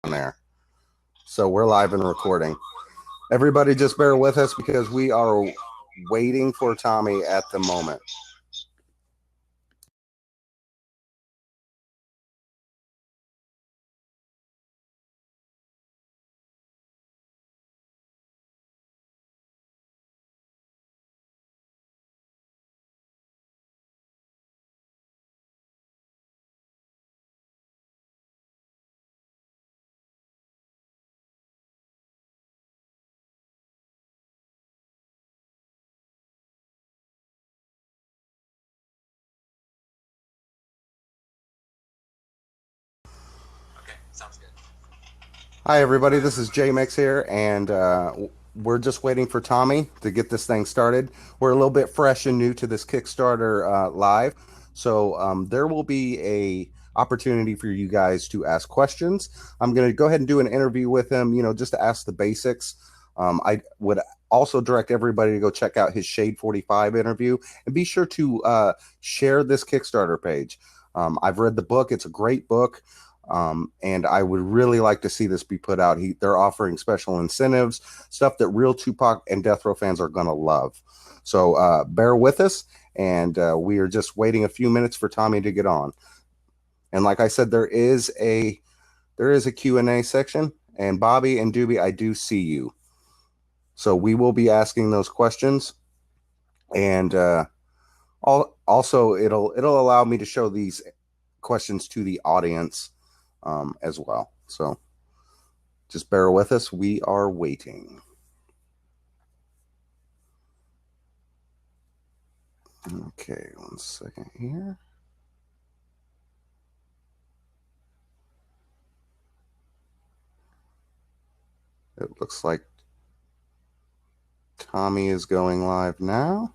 there. So we're live and recording. Everybody just bear with us because we are waiting for Tommy at the moment. Sounds good. Hi, everybody. This is Jmix here, and we're just waiting for Tommy to get this thing started. We're a little bit fresh and new to this Kickstarter live, so there will be a opportunity for you guys to ask questions. I'm going to go ahead and do an interview with him, just to ask the basics. I would also direct everybody to go check out his Shade 45 interview, and be sure to share this Kickstarter page. I've read the book. It's a great book. And I would really like to see this be put out. They're offering special incentives, stuff that real 2Pac and Death Row fans are going to love. So bear with us, and we are just waiting a few minutes for Tommy to get on. And like I said, there is a Q&A section, and Bobby and Doobie, I do see you. So we will be asking those questions, and also it'll allow me to show these questions to the audience as well. So just bear with us. We are waiting. Okay, 1 second here. It looks like Tommy is going live now.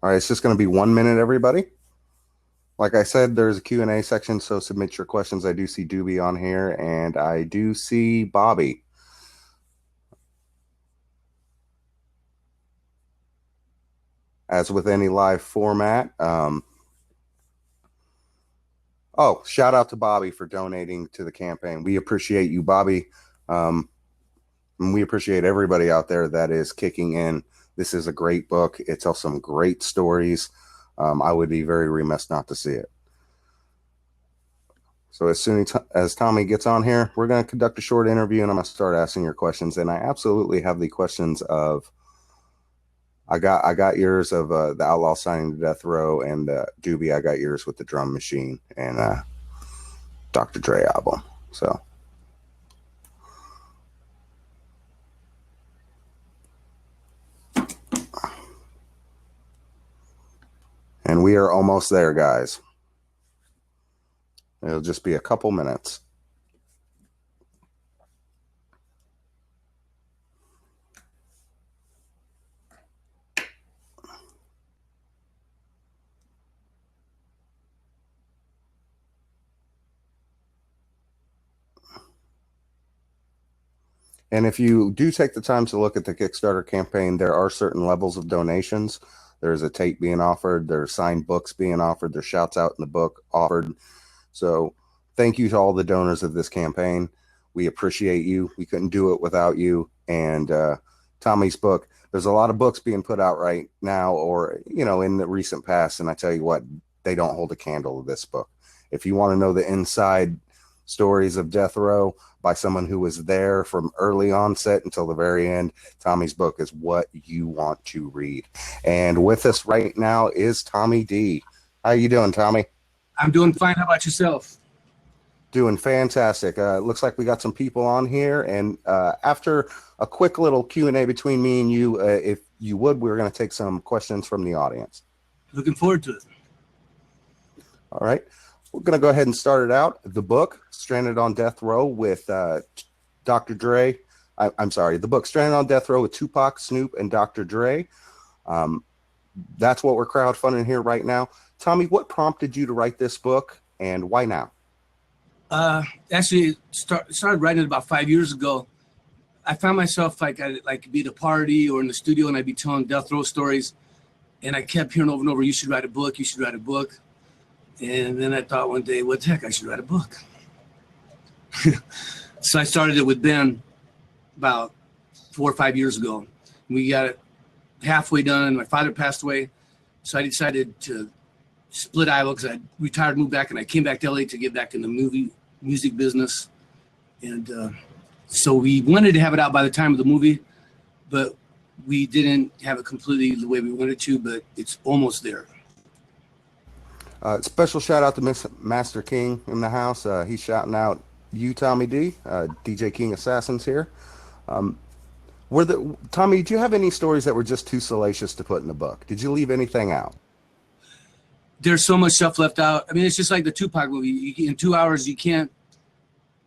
All right, it's just going to be 1 minute, everybody. Like I said, there's a Q&A section, so submit your questions. I do see Doobie on here, and I do see Bobby. As with any live format. Shout out to Bobby for donating to the campaign. We appreciate you, Bobby. And we appreciate everybody out there that is kicking in. This is a great book. It tells some great stories. I would be very remiss not to see it. So as soon as Tommy gets on here, we're going to conduct a short interview, and I'm going to start asking your questions. And I absolutely have the questions of, I got yours of the Outlaw signing to Death Row, and Doobie, I got yours with the Drum Machine and Dr. Dre album. So. And we are almost there, guys. It'll just be a couple minutes. And if you do take the time to look at the Kickstarter campaign, there are certain levels of donations. There's a tape being offered. There's signed books being offered. There's shouts out in the book offered. So thank you to all the donors of this campaign. We appreciate you. We couldn't do it without you. And Tommy's book, there's a lot of books being put out right now or, in the recent past. And I tell you what, they don't hold a candle to this book. If you want to know the inside stories of Death Row by someone who was there from early onset until the very end, Tommy's book is what you want to read. And with us right now is Tommy D. How you doing, Tommy? I'm doing fine. How about yourself? Doing fantastic. Looks like we got some people on here. And after a quick little Q&A between me and you, if you would, we're going to take some questions from the audience. Looking forward to it. All right. We're going to go ahead and start it out. The book, Stranded on Death Row with Dr. Dre. I'm sorry. The book, Stranded on Death Row with 2Pac, Snoop, and Dr. Dre. That's what we're crowdfunding here right now. Tommy, what prompted you to write this book, and why now? Actually, started writing it about 5 years ago. I found myself like I'd like be at a party or in the studio and I'd be telling death row stories, and I kept hearing over and over, "You should write a book. You should write a book." And then I thought one day, what the heck, I should write a book. So I started it with Ben about 4 or 5 years ago. We got it halfway done. My father passed away, so I decided to split Iowa because I retired, moved back, and I came back to LA to get back in the music business. And so we wanted to have it out by the time of the movie, but we didn't have it completely the way we wanted to, but it's almost there. Special shout out to Miss Master King in the house. He's shouting out you, Tommy D. DJ King Assassins here. Tommy, did you have any stories that were just too salacious to put in the book? Did you leave anything out? There's so much stuff left out. I mean, it's just like the 2Pac movie. In 2 hours, you can't,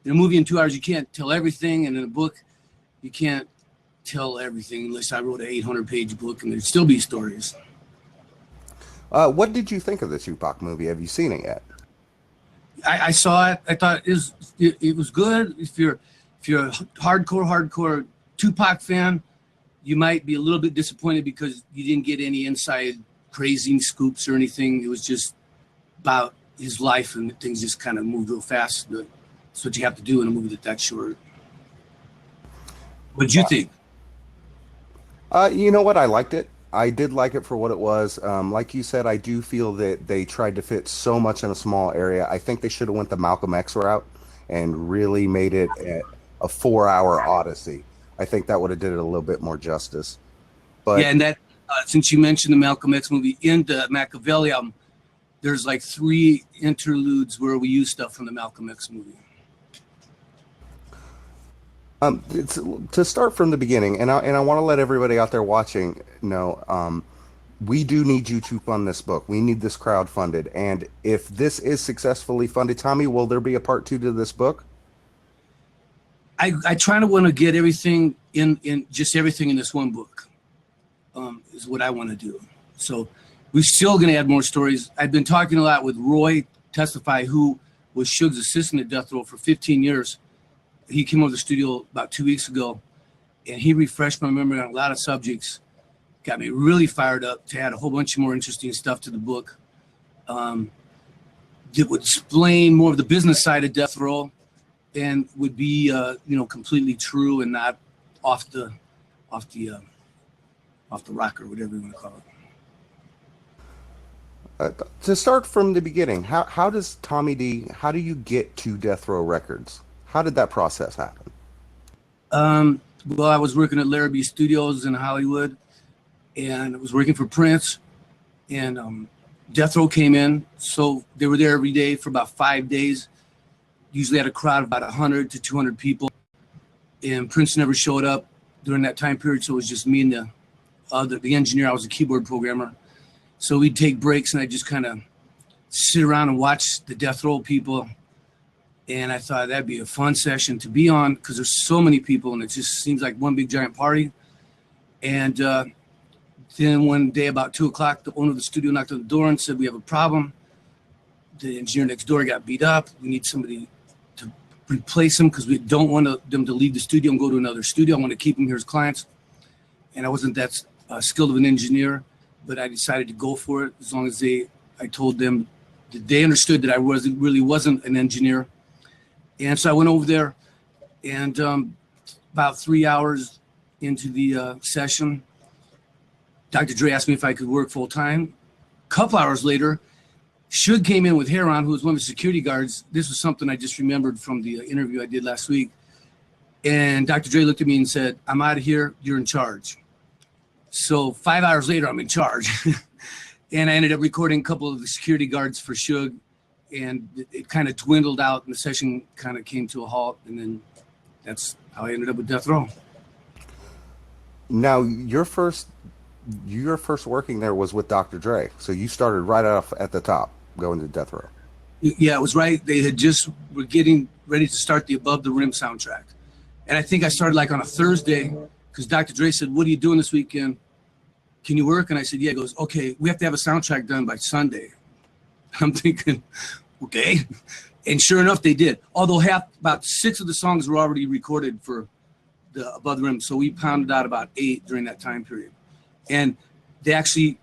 in a movie in 2 hours, you can't tell everything. And in a book, you can't tell everything unless I wrote an 800-page book, and there'd still be stories. What did you think of the 2Pac movie? Have you seen it yet? I saw it. I thought it was good. If you're a hardcore 2Pac fan, you might be a little bit disappointed because you didn't get any inside crazy scoops or anything. It was just about his life, and things just kind of moved real fast. But that's what you have to do in a movie that's short. What did you think? You know what? I liked it. I did like it for what it was. Like you said, I do feel that they tried to fit so much in a small area. I think they should have went the Malcolm X route and really made it a 4-hour odyssey. I think that would have did it a little bit more justice. But yeah, and that since you mentioned the Malcolm X movie, in the Machiavelli album, there's like 3 interludes where we use stuff from the Malcolm X movie. It's, to start from the beginning, and I want to let everybody out there watching know, we do need you to fund this book. We need this crowdfunded, and if this is successfully funded, Tommy, will there be a part 2 to this book? I try to want to get everything in just everything in this one book. Is what I want to do. So we're still going to add more stories. I've been talking a lot with Roy Testify, who was Suge's assistant at Death Row for 15 years. He came over to the studio about 2 weeks ago, and he refreshed my memory on a lot of subjects, got me really fired up to add a whole bunch of more interesting stuff to the book. That would explain more of the business side of Death Row and would be, completely true and not off the rock or whatever you want to call it. To start from the beginning, how does Tommy D, how do you get to Death Row Records? How did that process happen? Well, I was working at Larrabee Studios in Hollywood, and I was working for Prince, and Death Row came in. So they were there every day for about 5 days. Usually had a crowd of about 100 to 200 people, and Prince never showed up during that time period. So it was just me and the engineer. I was a keyboard programmer. So we'd take breaks, and I'd just kind of sit around and watch the Death Row people. And I thought that'd be a fun session to be on because there's so many people, and it just seems like one big giant party. And then one day about 2 o'clock, the owner of the studio knocked on the door and said, "We have a problem. The engineer next door got beat up. We need somebody to replace him because we don't want them to leave the studio and go to another studio. I want to keep them here as clients." And I wasn't that skilled of an engineer, but I decided to go for it as long as I told them that they understood that I really wasn't an engineer. And so I went over there, and about 3 hours into the session, Dr. Dre asked me if I could work full time. A couple hours later, Suge came in with hair on, who was one of the security guards. This was something I just remembered from the interview I did last week. And Dr. Dre looked at me and said, "I'm out of here. You're in charge." So 5 hours later, I'm in charge. And I ended up recording a couple of the security guards for Suge. And it kind of dwindled out, and the session kind of came to a halt. And then that's how I ended up with Death Row. Now, your first working there was with Dr. Dre. So you started right off at the top going to Death Row. Yeah, it was right. They were getting ready to start the Above the Rim soundtrack. And I think I started like on a Thursday because Dr. Dre said, "What are you doing this weekend? Can you work?" And I said, "Yeah." He goes, "Okay, we have to have a soundtrack done by Sunday." I'm thinking, okay. And sure enough, they did. Although about 6 of the songs were already recorded for the above the rim. So we pounded out about 8 during that time period. And they actually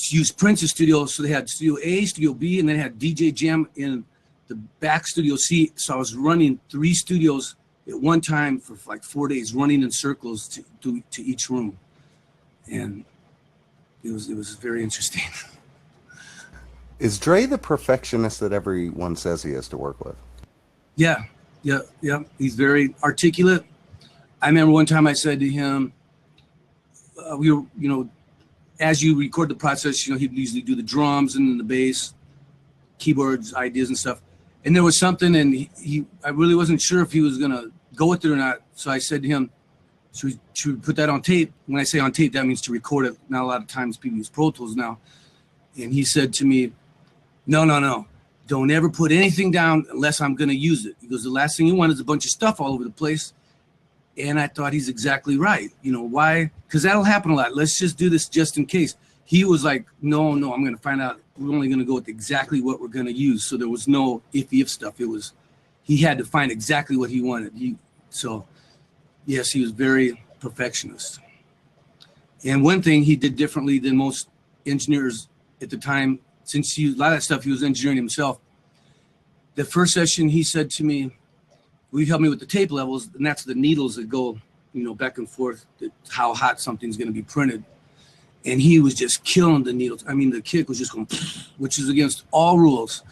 used Prince's studio. So they had Studio A, Studio B, and then had DJ Jam in the back Studio C. So I was running 3 studios at one time for like 4 days, running in circles to each room. And it was very interesting. Is Dre the perfectionist that everyone says he is to work with? Yeah. He's very articulate. I remember one time I said to him, we were, as you record the process, he'd usually do the drums and then the bass, keyboards, ideas and stuff. And there was something, and I really wasn't sure if he was gonna go with it or not. So I said to him, should we put that on tape? When I say on tape, that means to record it. Not a lot of times people use Pro Tools now. And he said to me, no. Don't ever put anything down unless I'm going to use it. He goes, the last thing you want is a bunch of stuff all over the place. And I thought he's exactly right. Why? Because that'll happen a lot. Let's just do this just in case. He was like, no, I'm going to find out. We're only going to go with exactly what we're going to use. So there was no if stuff. He had to find exactly what he wanted. Yes, he was very perfectionist. And one thing he did differently than most engineers at the time, since a lot of that stuff he was engineering himself. The first session he said to me, will you help me with the tape levels? And that's the needles that go, back and forth, how hot something's going to be printed. And he was just killing the needles. I mean, the kick was just going, which is against all rules.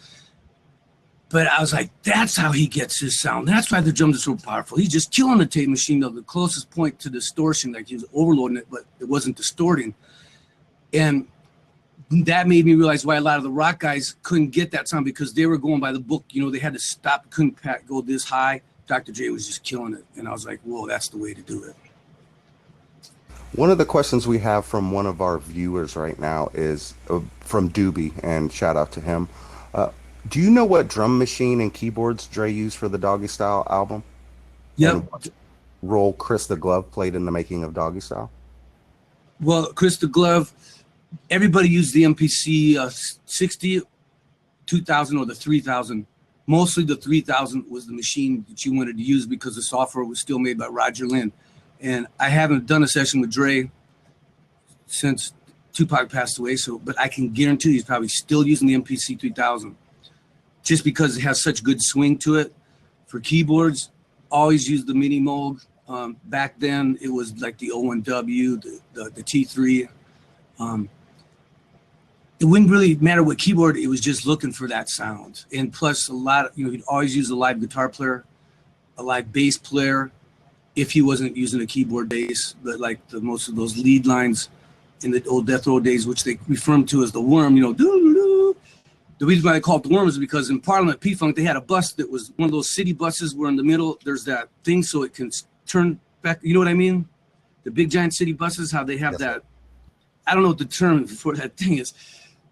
But I was like, that's how he gets his sound. That's why the drums are so powerful. He's just killing the tape machine to the closest point to distortion. Like he was overloading it, but it wasn't distorting. And that made me realize why a lot of the rock guys couldn't get that sound, because they were going by the book. They had to stop, couldn't go this high. Dr. J was just killing it. And I was like, whoa, that's the way to do it. One of the questions we have from one of our viewers right now is from Doobie, and shout out to him. Do you know what drum machine and keyboards Dre used for the Doggy Style album? Yep. And what role Chris the Glove played in the making of Doggy Style? Well, Chris the Glove, everybody used the MPC 60, 2000, or the 3000. Mostly the 3000 was the machine that you wanted to use because the software was still made by Roger Lynn. And I haven't done a session with Dre since 2Pac passed away, but I can guarantee he's probably still using the MPC 3000 just because it has such good swing to it. For keyboards, always use the Mini Moog. Back then, it was like the O1W, the T3. It wouldn't really matter what keyboard, it was just looking for that sound. And plus he'd always use a live guitar player, a live bass player, if he wasn't using a keyboard bass. But like most of those lead lines in the old Death Row days, which they referred to as the worm, doo-doo-doo. The reason why they call it the worm is because in Parliament P-Funk, they had a bus that was one of those city buses where in the middle, there's that thing so it can turn back. You know what I mean? The big giant city buses, how they have yes, that. I don't know what the term for that thing is,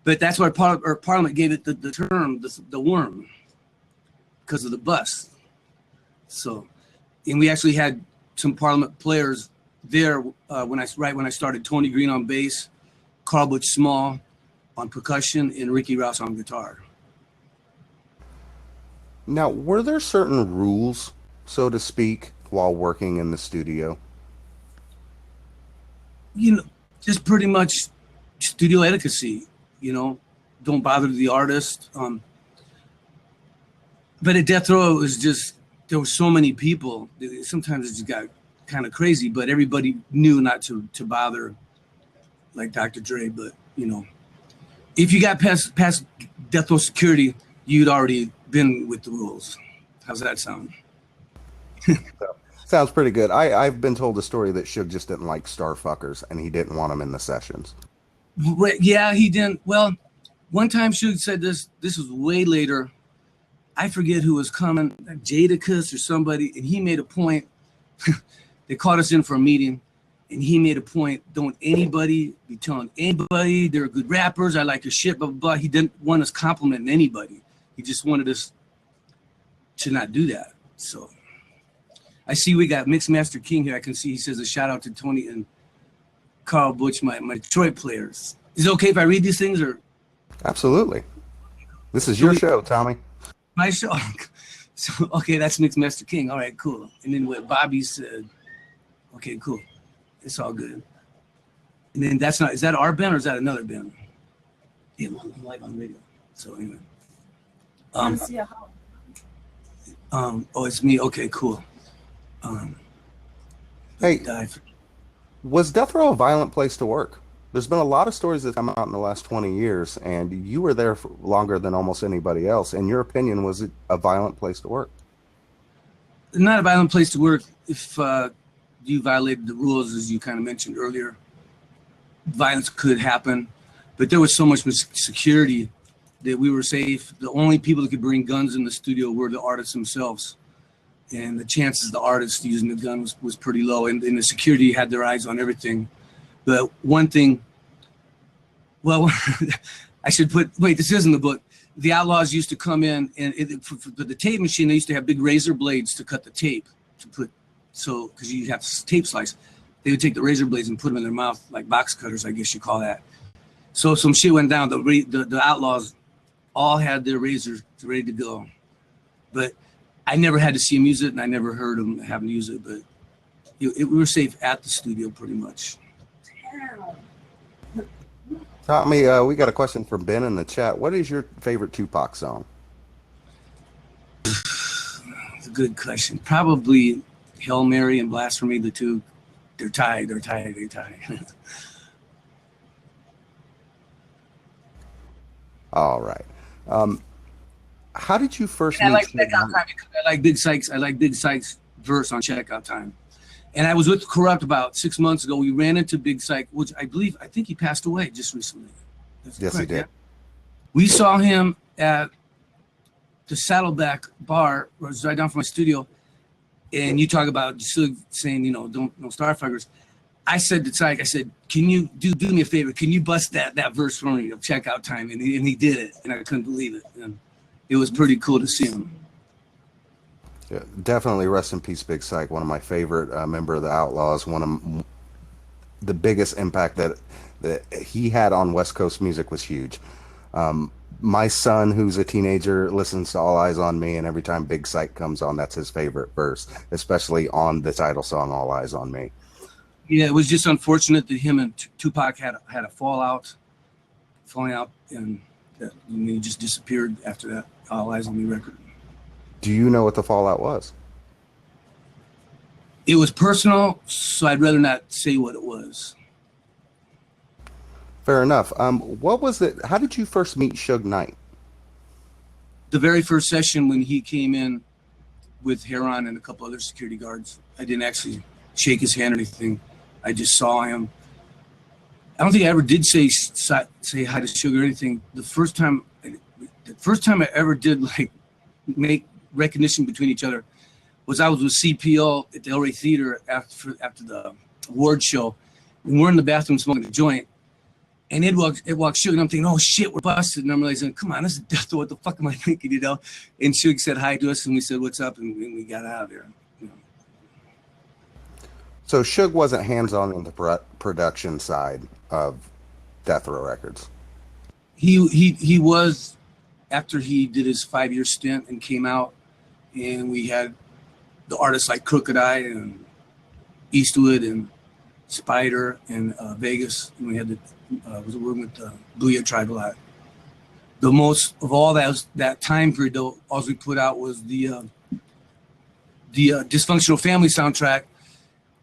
but that's why Parliament gave it the term, the worm, because of the bus. So, and we actually had some Parliament players there when I started. Tony Green on bass, Carl Butch Small on percussion, and Ricky Rouse on guitar. Now, were there certain rules, so to speak, while working in the studio? Just pretty much studio etiquette, don't bother the artist. But at Death Row, it was just, there were so many people. Sometimes it just got kind of crazy, but everybody knew not to bother like Dr. Dre. But, if you got past Death Row security, you'd already been with the rules. How's that sound? Sounds pretty good. I've been told a story that Suge just didn't like starfuckers and he didn't want them in the sessions. Yeah, he didn't. Well, one time Suge said this was way later. I forget who was coming, Jadakiss or somebody, and he made a point. They called us in for a meeting, and he made a point, don't anybody be telling anybody they're good rappers, I like your shit, blah, blah, blah. He didn't want us complimenting anybody. He just wanted us to not do that. So I see we got Mixmaster King here. I can see he says a shout out to Tony and Carl Butch, my Detroit players. Is it okay if I read these things or? Absolutely. This is your show, Tommy. My show. So, okay, that's Mixmaster King. All right, cool. And then what Bobby said, okay, cool. It's all good. And then is that our band or is that another band? Yeah, I'm live on radio. So anyway. Oh, it's me. Okay, cool. Hey, was death row a violent place to work? There's been a lot of stories that come out in the last 20 years, and you were there for longer than almost anybody else. In your opinion, was it a violent place to work? Not a violent place to work if you violated the rules, as you kind of mentioned earlier. Violence could happen, but there was so much security that we were safe. The only people that could bring guns in the studio were the artists themselves. And the chances of the artists using the gun was pretty low. And the security had their eyes on everything. But one thing, well, I should wait, this isn't the book. The Outlaws used to come in and for the tape machine, they used to have big razor blades to cut the tape because you have to tape slice. They would take the razor blades and put them in their mouth, like box cutters, I guess you call that. So some shit went down. The Outlaws all had their razors ready to go. But I never had to see them use it, and I never heard them having to use it. But we were safe at the studio pretty much. Tommy, we got a question from Ben in the chat. What is your favorite 2Pac song? It's a good question. Probably Hail Mary and Blasphemy, the two. They're tied. All right. How did you first meet? I like Checkout Time because I like Big Sykes. I like Big Sykes' verse on Checkout Time. And I was with Corrupt about 6 months ago. We ran into Big Syke, which I think he passed away just recently. Yes, correct, he did. Yeah? We saw him at the Saddleback Bar, it was right down from my studio. And you talk about saying, don't Starfuckers. I said to Syke, I said, can you do me a favor? Can you bust that verse for me of Checkout Time? And he did it, and I couldn't believe it. And it was pretty cool to see him. Yeah, definitely rest in peace, Big Syke. One of my favorite member of the Outlaws. One of the biggest impact that he had on West Coast music was huge. My son, who's a teenager, listens to All Eyes on Me, and every time Big Syke comes on, that's his favorite verse, especially on the title song, All Eyes on Me. Yeah, it was just unfortunate that him and 2Pac had a falling out, and he just disappeared after that All Eyes on Me record. Do you know what the fallout was? It was personal, so I'd rather not say what it was. Fair enough. What was it? How did you first meet Suge Knight? The very first session when he came in with Heron and a couple other security guards. I didn't actually shake his hand or anything. I just saw him. I don't think I ever did say hi to Suge or anything. The first time I ever did make recognition between each other was I was with CPO at the El Rey Theater after the award show, and we're in the bathroom smoking a joint, and it walked Suge, and I'm thinking, oh shit, we're busted, and I'm realizing, come on, this is death row, what the fuck am I thinking, And Suge said hi to us, and we said what's up, and we got out of there. So Suge wasn't hands-on the production side of Death Row Records. He was, after he did his 5-year stint and came out, and we had the artists like Crooked Eye and Eastwood and Spider and Vegas, and we had was working with the Booyah Tribe a lot. The most of all that time period, though, all we put out was the Dysfunctional Family soundtrack,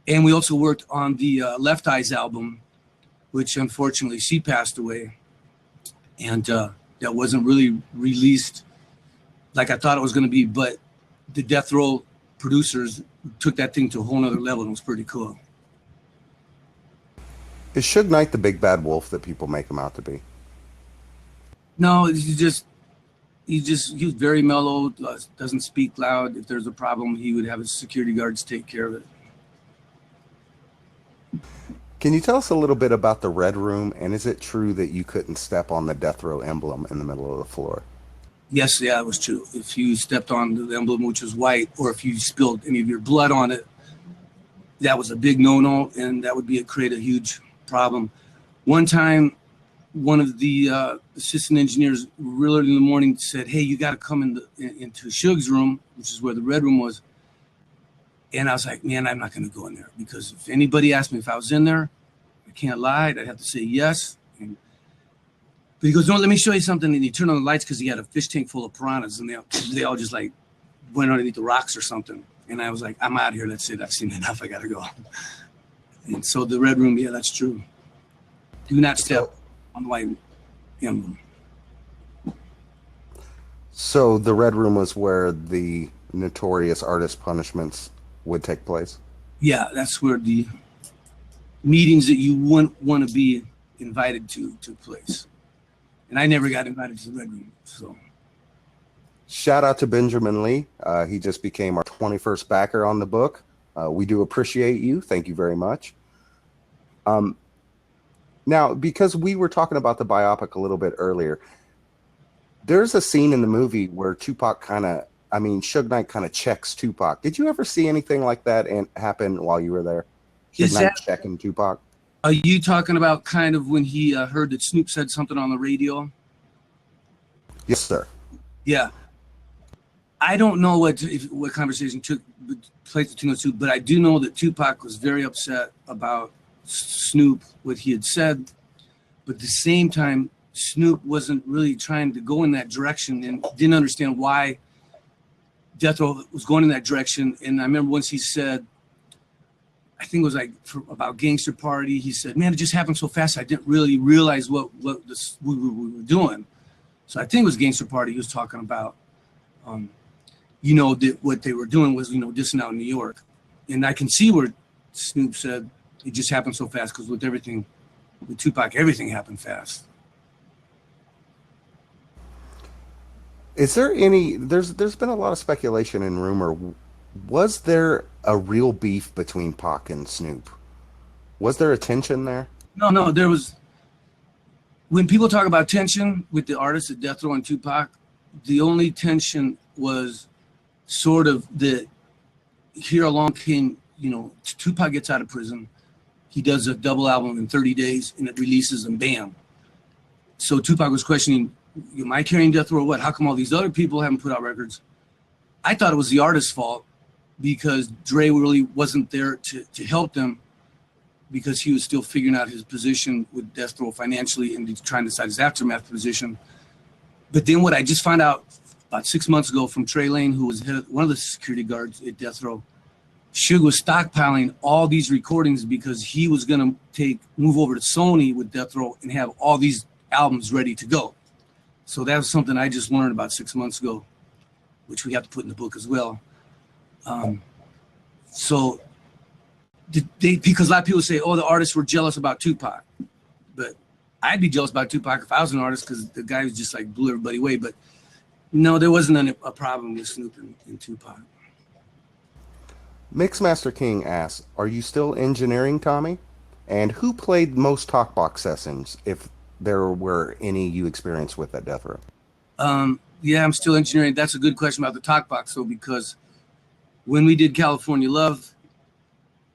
and we also worked on the Left Eyes album, which unfortunately she passed away, and that wasn't really released like I thought it was going to be, but the Death Row producers took that thing to a whole nother level, and it was pretty cool. Is Suge Knight the big bad wolf that people make him out to be? No, he was very mellow, doesn't speak loud. If there's a problem, he would have his security guards take care of it. Can you tell us a little bit about the Red Room, and is it true that you couldn't step on the Death Row emblem in the middle of the floor? Yes, yeah, it was true. If you stepped on the emblem, which was white, or if you spilled any of your blood on it, that was a big no-no, and that would create a huge problem. One time, one of the assistant engineers really early in the morning said, "Hey, you got to come into Suge's room," which is where the red room was. And I was like, "Man, I'm not going to go in there, because if anybody asked me if I was in there, I can't lie. I'd have to say yes." But he goes, "No, let me show you something." And he turned on the lights because he had a fish tank full of piranhas, and they all just like went underneath the rocks or something. And I was like, "I'm out of here. That's it. I've seen enough. I got to go." And so the red room, yeah, that's true. Do not step on the white emblem. So the red room was where the notorious artist punishments would take place? Yeah, that's where the meetings that you wouldn't want to be invited to took place. And I never got invited to the red room. So shout out to Benjamin Lee. He just became our 21st backer on the book. We do appreciate you. Thank you very much. Now, because we were talking about the biopic a little bit earlier, there's a scene in the movie where Suge Knight kind of checks Tupac. Did you ever see anything like that happen while you were there? Suge Knight checking Tupac? Are you talking about kind of when he heard that Snoop said something on the radio? Yes, sir. Yeah. I don't know what conversation took place between those two, but I do know that Tupac was very upset about Snoop, what he had said. But at the same time, Snoop wasn't really trying to go in that direction and didn't understand why Death Row was going in that direction. And I remember once he said, I think it was like about Gangster Party, he said, "Man, it just happened so fast. I didn't really realize what we were doing." So I think it was Gangster Party he was talking about. What they were doing was, dissing out in New York. And I can see where Snoop said it just happened so fast, because with Tupac, everything happened fast. Is there there's been a lot of speculation and rumor. Was there a real beef between Pac and Snoop? Was there a tension there? No, there was. When people talk about tension with the artists at Death Row and Tupac, the only tension was sort of that here along came, Tupac gets out of prison. He does a double album in 30 days and it releases and bam. So Tupac was questioning, am I carrying Death Row or what? How come all these other people haven't put out records? I thought it was the artist's fault, because Dre really wasn't there to help them, because he was still figuring out his position with Death Row financially and trying to decide his aftermath position. But then what I just found out about 6 months ago from Trey Lane, who was one of the security guards at Death Row, Suge was stockpiling all these recordings because he was going to move over to Sony with Death Row and have all these albums ready to go. So that was something I just learned about 6 months ago, which we have to put in the book as well. Because a lot of people say, oh, the artists were jealous about Tupac. But I'd be jealous about Tupac if I was an artist, because the guy was just like blew everybody away. But no, there wasn't a problem with Snoop and Tupac. Mixmaster King asks, are you still engineering, Tommy? And who played most talkbox sessions, if there were any you experienced with at Death Row? Yeah, I'm still engineering. That's a good question about the talkbox, though, because when we did California Love,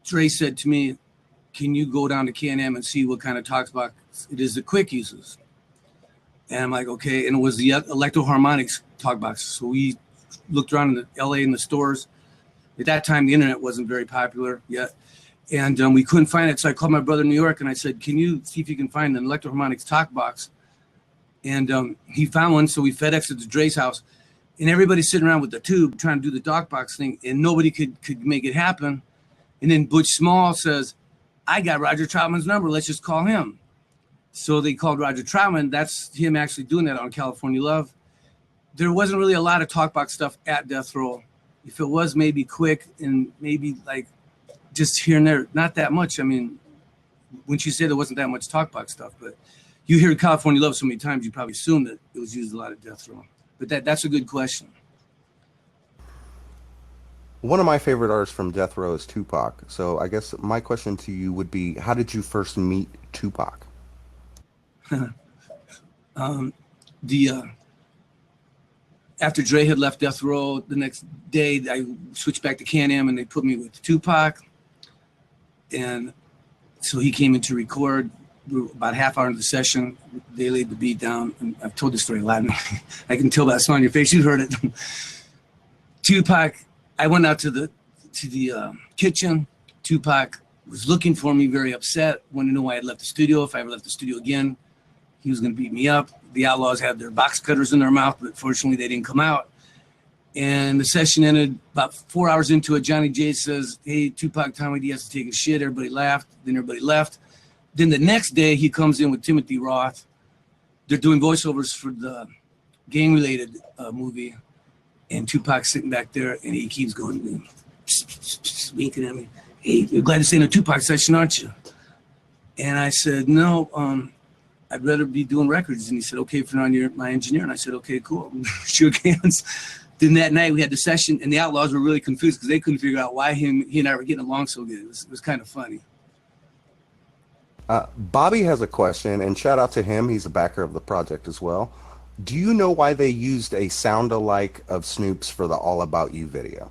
Dre said to me, can you go down to Can-Am and see what kind of talkbox it is that Quick uses? And I'm like, okay. And it was the Electro Harmonics talkbox. So we looked around in the LA in the stores. At that time, the internet wasn't very popular yet. And we couldn't find it. So I called my brother in New York and I said, can you see if you can find an Electro Harmonics talkbox? And he found one. So we FedExed it to Dre's house. And everybody's sitting around with the tube trying to do the talkbox thing. And nobody could make it happen. And then Butch Small says, I got Roger Troutman's number. Let's just call him. So they called Roger Troutman. That's him actually doing that on California Love. There wasn't really a lot of talkbox stuff at Death Row. If it was, maybe Quick and maybe like just here and there, not that much. I mean, when she said there wasn't that much talkbox stuff, but you hear California Love so many times, you probably assume that it was used a lot at Death Row. But that's a good question. One of my favorite artists from Death Row is Tupac. So I guess my question to you would be, how did you first meet Tupac? After Dre had left Death Row, the next day I switched back to Can-Am and they put me with Tupac. And so he came in to record. about a half hour into the session, they laid the beat down. And I've told this story a lot. I can tell by the smile on your face. You heard it. 2Pac, I went out to the kitchen. 2Pac was looking for me, very upset, wanted to know why I had left the studio. If I ever left the studio again, he was going to beat me up. The Outlaws had their box cutters in their mouth, but fortunately they didn't come out. And the session ended about 4 hours into it. Johnny J says, "Hey, 2Pac, Tommy D has to take a shit." Everybody laughed. Then everybody left. Then the next day he comes in with Timothy Roth. They're doing voiceovers for the gang-related movie. And 2Pac's sitting back there and he keeps going, winking at me. "Hey, you're glad to stay in a 2Pac session, aren't you?" And I said, "No, I'd rather be doing records." And he said, "Okay, Fernand, you're my engineer." And I said, "Okay, cool." Shook hands. Then that night we had the session, and the Outlaws were really confused because they couldn't figure out why he and I were getting along so good. It was kind of funny. Bobby has a question, and shout out to him. He's a backer of the project as well. Do you know why they used a sound-alike of Snoop's for the All About You video?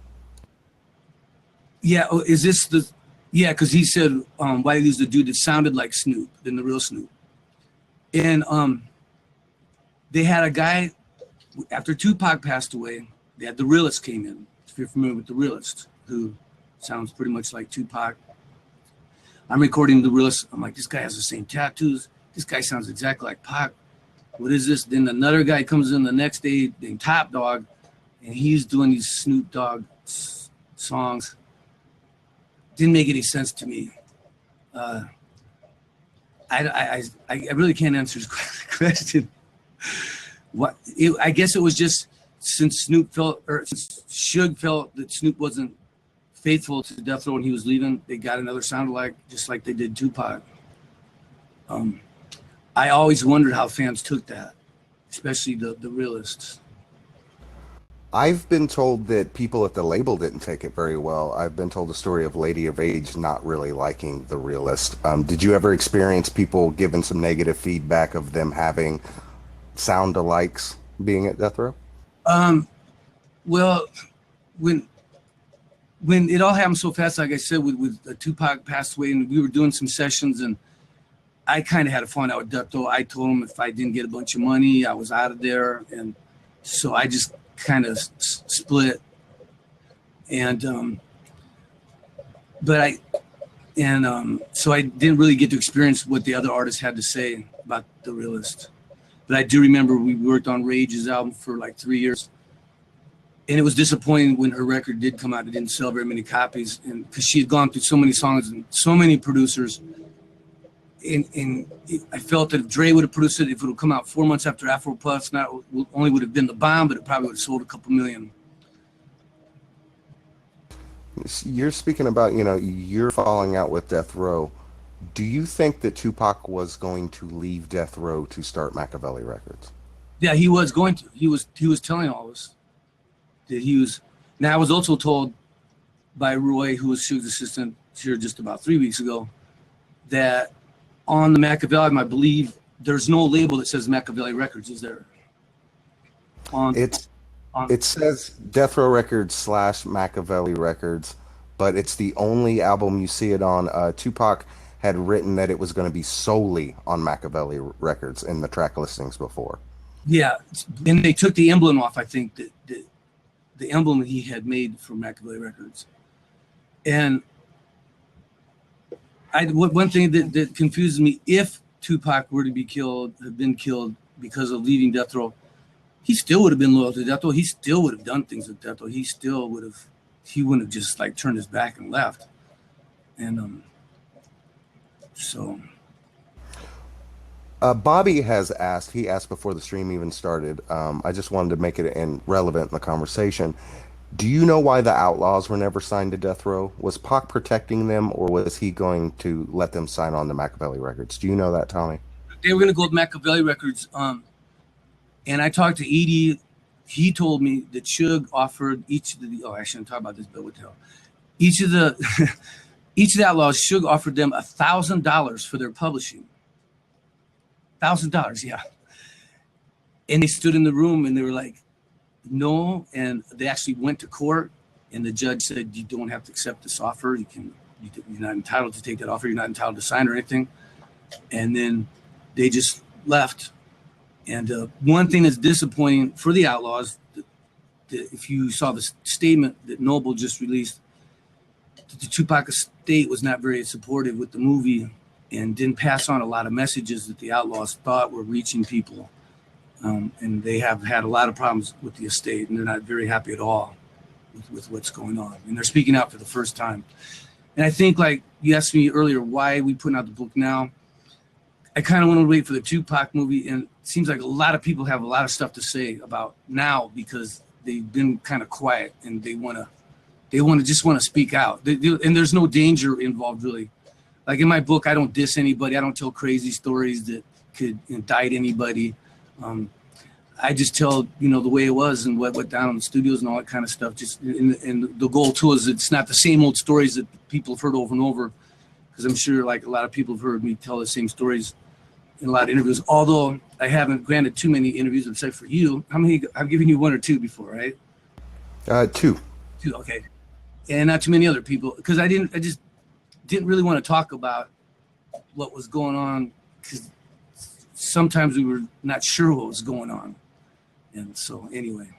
Yeah, is this the... Yeah, because he said, why they used the dude that sounded like Snoop than the real Snoop. And they had a guy, after 2Pac passed away, they had the Realist came in. If you're familiar with the Realist, who sounds pretty much like 2Pac. I'm recording the Realist. I'm like, this guy has the same tattoos. This guy sounds exactly like Pac. What is this? Then another guy comes in the next day named Top Dog, and he's doing these Snoop Dogg songs. Didn't make any sense to me. I really can't answer his question. I guess it was just since Snoop felt, or since Suge felt that Snoop wasn't faithful to Death Row when he was leaving, they got another sound alike, just like they did 2Pac. I always wondered how fans took that, especially the realists. I've been told that people at the label didn't take it very well. I've been told the story of Lady of Age not really liking the Realist. Did you ever experience people giving some negative feedback of them having sound alikes being at Death Row? Well, when it all happened so fast, like I said, with 2Pac passed away, and we were doing some sessions, and I kind of had a fun out with Death Row. I told him if I didn't get a bunch of money, I was out of there, and so I just kind of split. And so I didn't really get to experience what the other artists had to say about the Realist. But I do remember we worked on Rage's album for like 3 years. And it was disappointing when her record did come out. It didn't sell very many copies, and because she had gone through so many songs and so many producers. And I felt that if Dre would have produced it, if it would come out 4 months after Afro Puffs, not only would have been the bomb, but it probably would have sold a couple million. You're speaking about, you're falling out with Death Row. Do you think that 2Pac was going to leave Death Row to start Machiavelli Records? Yeah, he was going to. He was telling all of us that he was. Now, I was also told by Roy, who was Suge's assistant here just about 3 weeks ago, that on the Machiavelli, I believe there's no label that says Machiavelli Records, is there? It says Death Row Records / Machiavelli Records, but it's the only album you see it on. 2Pac had written that it was going to be solely on Machiavelli Records in the track listings before. Yeah, and they took the emblem off, I think, the emblem he had made for Machiavelli Records. And one thing that confuses me, if 2Pac were to be killed, have been killed because of leaving Death Row, he still would have been loyal to Death Row. He still would have done things with Death Row. He wouldn't have just like turned his back and left. And so. Bobby has asked, he asked before the stream even started, I just wanted to make it relevant in the conversation. Do you know why the Outlaws were never signed to Death Row? Was Pac protecting them, or was he going to let them sign on to Machiavelli Records? Do you know that, Tommy? They were going to go with Machiavelli Records. And I talked to Edie. He told me that Suge offered each of the, I shouldn't talk about this, but what the hell? Each of the Outlaws, Suge offered them $1,000 for their publishing. $1,000, yeah. And they stood in the room and they were like, no. And they actually went to court, and the judge said, you don't have to accept this offer. You're not entitled to take that offer. You're not entitled to sign or anything. and then they just left. And one thing that's disappointing for the Outlaws, if you saw the statement that Noble just released, the Tupac estate was not very supportive with the movie and didn't pass on a lot of messages that the Outlaws thought were reaching people. And they have had a lot of problems with the estate, and they're not very happy at all with what's going on. And they're speaking out for the first time. And I think, like you asked me earlier, why are we putting out the book now? I kind of want to wait for the Tupac movie, and it seems like a lot of people have a lot of stuff to say about now because they've been kind of quiet and they want to speak out. And there's no danger involved, really. Like in my book, I don't diss anybody. I don't tell crazy stories that could indict anybody. I just tell, the way it was and what went down in the studios and all that kind of stuff. Just and the goal too is it's not the same old stories that people have heard over and over, because I'm sure like a lot of people have heard me tell the same stories in a lot of interviews. Although I haven't granted too many interviews except for you. How many? I've given you one or two before, right? Two. Two, okay. And not too many other people, because I just didn't really want to talk about what was going on, because sometimes we were not sure what was going on. And so anyway.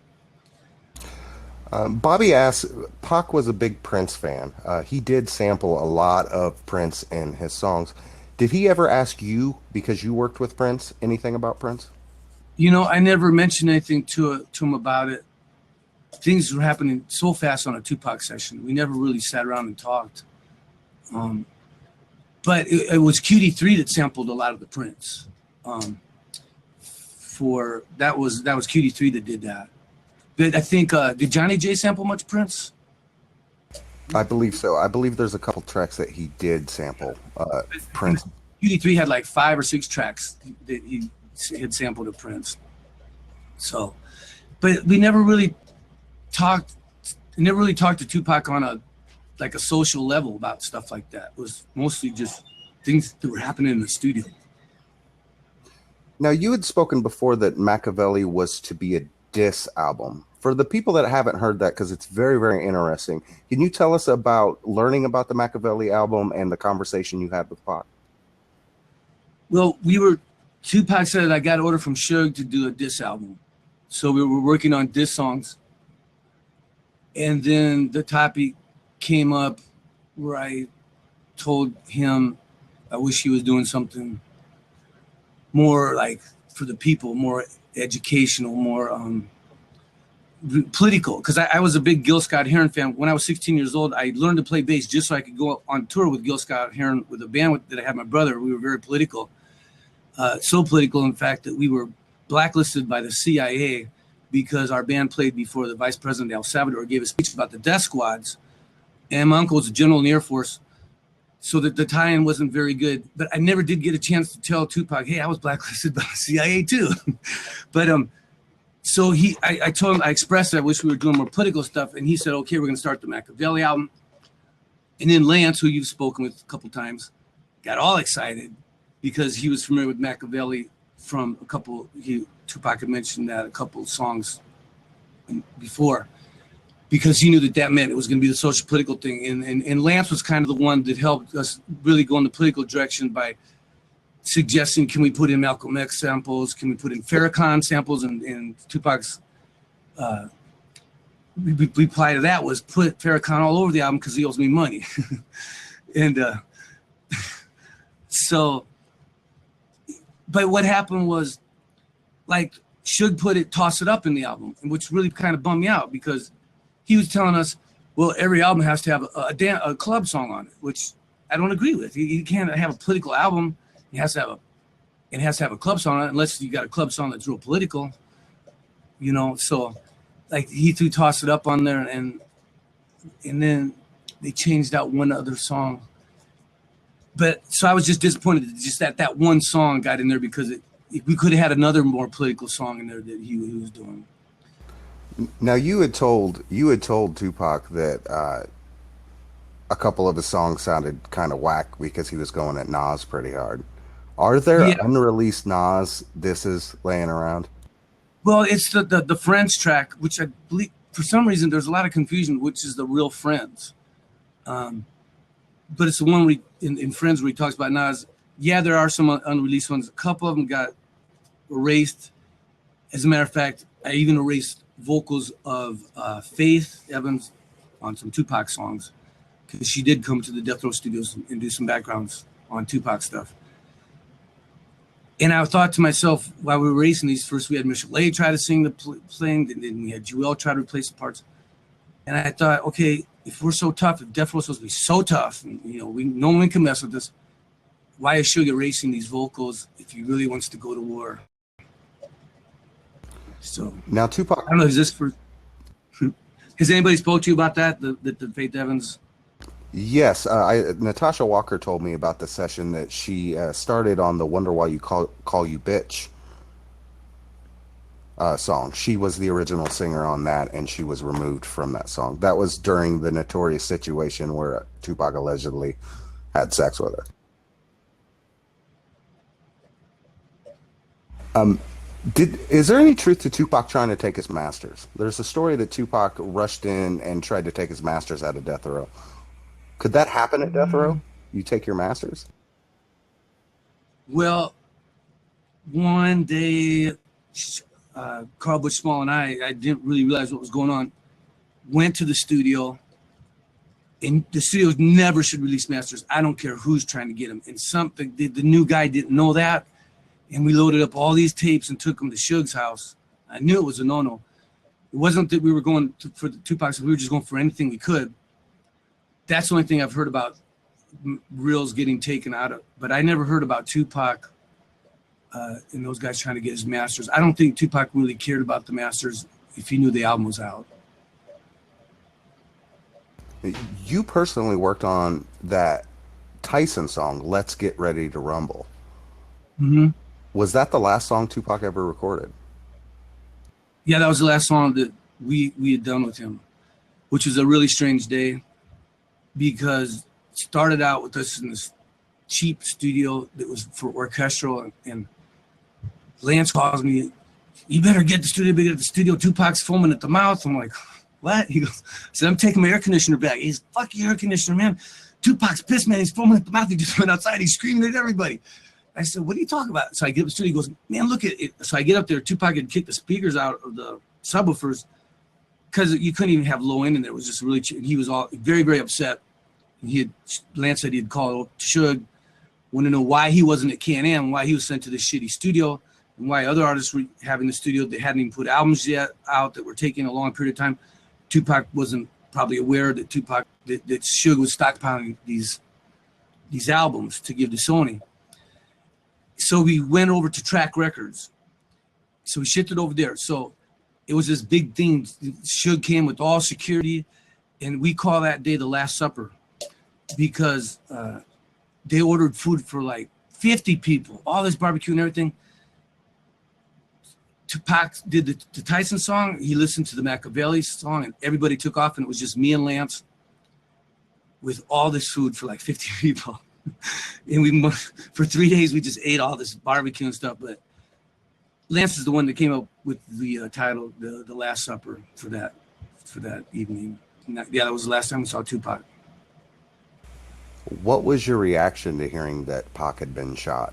Bobby asks, Pac was a big Prince fan. He did sample a lot of Prince in his songs. Did he ever ask you, because you worked with Prince, anything about Prince? I never mentioned anything to him about it. Things were happening so fast on a Tupac session. We never really sat around and talked. But it was QD3 that sampled a lot of the Prince. That was QD3 that did that. But I think did Johnny J sample much Prince? I believe so. I believe there's a couple tracks that he did sample Prince. QD3 had like 5 or 6 tracks that he had sampled of Prince. So, but we never really talked to Tupac on a social level about stuff like that. It was mostly just things that were happening in the studio. Now, you had spoken before that Machiavelli was to be a diss album. For the people that haven't heard that, because it's very, very interesting, can you tell us about learning about the Machiavelli album and the conversation you had with Pac? Well, Tupac said I got an order from Suge to do a diss album. So we were working on diss songs. And then the topic came up where I told him I wish he was doing something more like for the people, more educational, more political. Because I was a big Gil Scott-Heron fan. When I was 16 years old, I learned to play bass just so I could go on tour with Gil Scott-Heron with a band that I had my brother. We were very political. So political, in fact, that we were blacklisted by the CIA because our band played before the vice president of El Salvador gave a speech about the death squads. And my uncle was a general in the Air Force, so that the tie-in wasn't very good. But I never did get a chance to tell Tupac, hey, I was blacklisted by the CIA too. But so I told him, I expressed that I wish we were doing more political stuff. And he said, okay, we're going to start the Machiavelli album. And then Lance, who you've spoken with a couple times, got all excited because he was familiar with Machiavelli from Tupac had mentioned that a couple of songs before, because he knew that meant it was going to be the social political thing. And Lance was kind of the one that helped us really go in the political direction by suggesting, can we put in Malcolm X samples? Can we put in Farrakhan samples? And Tupac's reply to that was, put Farrakhan all over the album because he owes me money. And so, but what happened was, like, Suge toss it up in the album, which really kind of bummed me out, because he was telling us, well, every album has to have a club song on it, which I don't agree with. You can't have a political album. It has to have a club song on it, unless you got a club song that's real political, So, like, he tossed it up on there, and then they changed out one other song. But so I was just disappointed that one song got in there, because we could have had another more political song in there that he was doing. Now, you had told Tupac that a couple of his songs sounded kind of whack because he was going at Nas pretty hard. Are there unreleased Nas disses laying around? Well, it's the Friends track, which I believe for some reason there's a lot of confusion, which is the real Friends. But it's the one in Friends where he talks about Nas. Yeah, there are some unreleased ones. A couple of them got erased. As a matter of fact, I even erased vocals of Faith Evans on some 2Pac songs, because she did come to the Death Row Studios and do some backgrounds on 2Pac stuff. And I thought to myself, while we were racing these, first we had Michelle try to sing the playing, then we had Jewel try to replace the parts. And I thought, okay, if we're so tough, if Death Row is supposed to be so tough, and no one can mess with us, why is Suge erasing these vocals if he really wants to go to war? So now Tupac. I don't know. Is this for? Has anybody spoke to you about that? The Faith Evans. Yes, Natasha Walker told me about the session that she started on the "Wonder Why You Call You Bitch" song. She was the original singer on that, and she was removed from that song. That was during the notorious situation where Tupac allegedly had sex with her. Is there any truth to Tupac trying to take his masters? There's a story that Tupac rushed in and tried to take his masters out of Death Row. Could that happen at Death Row? You take your masters? Well, one day, Carl Butch Small and I didn't really realize what was going on, went to the studio, and the studios never should release masters. I don't care who's trying to get them. And the new guy didn't know that. And we loaded up all these tapes and took them to Suge's house. I knew it was a no-no. It wasn't that we were going for the Tupac, we were just going for anything we could. That's the only thing I've heard about reels getting taken out of. But I never heard about Tupac and those guys trying to get his masters. I don't think Tupac really cared about the masters if he knew the album was out. You personally worked on that Tyson song, "Let's Get Ready to Rumble." Mm-hmm. Was that the last song Tupac ever recorded? Yeah, that was the last song that we had done with him, which was a really strange day, because it started out with us in this cheap studio that was for orchestral, and Lance calls me, "You better get the studio big at the studio. Tupac's foaming at the mouth." I'm like, "What?" He goes, "So I'm taking my air conditioner back." He's, "Fuck your air conditioner, man. Tupac's pissed, man. He's foaming at the mouth. He just went outside. He's screaming at everybody." I said, "What are you talking about?" So I get up to the studio. He goes, "Man, look at it." So I get up there. Tupac had kicked the speakers out of the subwoofers because you couldn't even have low end in there. It was just really, he was all very, very upset. Lance said he had called Suge, wanted to know why he wasn't at K&M, why he was sent to this shitty studio, and why other artists were having the studio that hadn't even put albums yet out, that were taking a long period of time. Tupac wasn't probably aware that that Suge was stockpiling these albums to give to Sony. So we went over to Track Records. So we shifted over there. So it was this big thing. Suge came with all security, and we call that day the Last Supper, because they ordered food for like 50 people, all this barbecue and everything. Tupac did the Tyson song. He listened to the Machiavelli song, and everybody took off, and it was just me and Lance with all this food for like 50 people. And for 3 days, we just ate all this barbecue and stuff. But Lance is the one that came up with the title, the Last Supper, for that evening. That was the last time we saw Tupac. What was your reaction to hearing that Pac had been shot?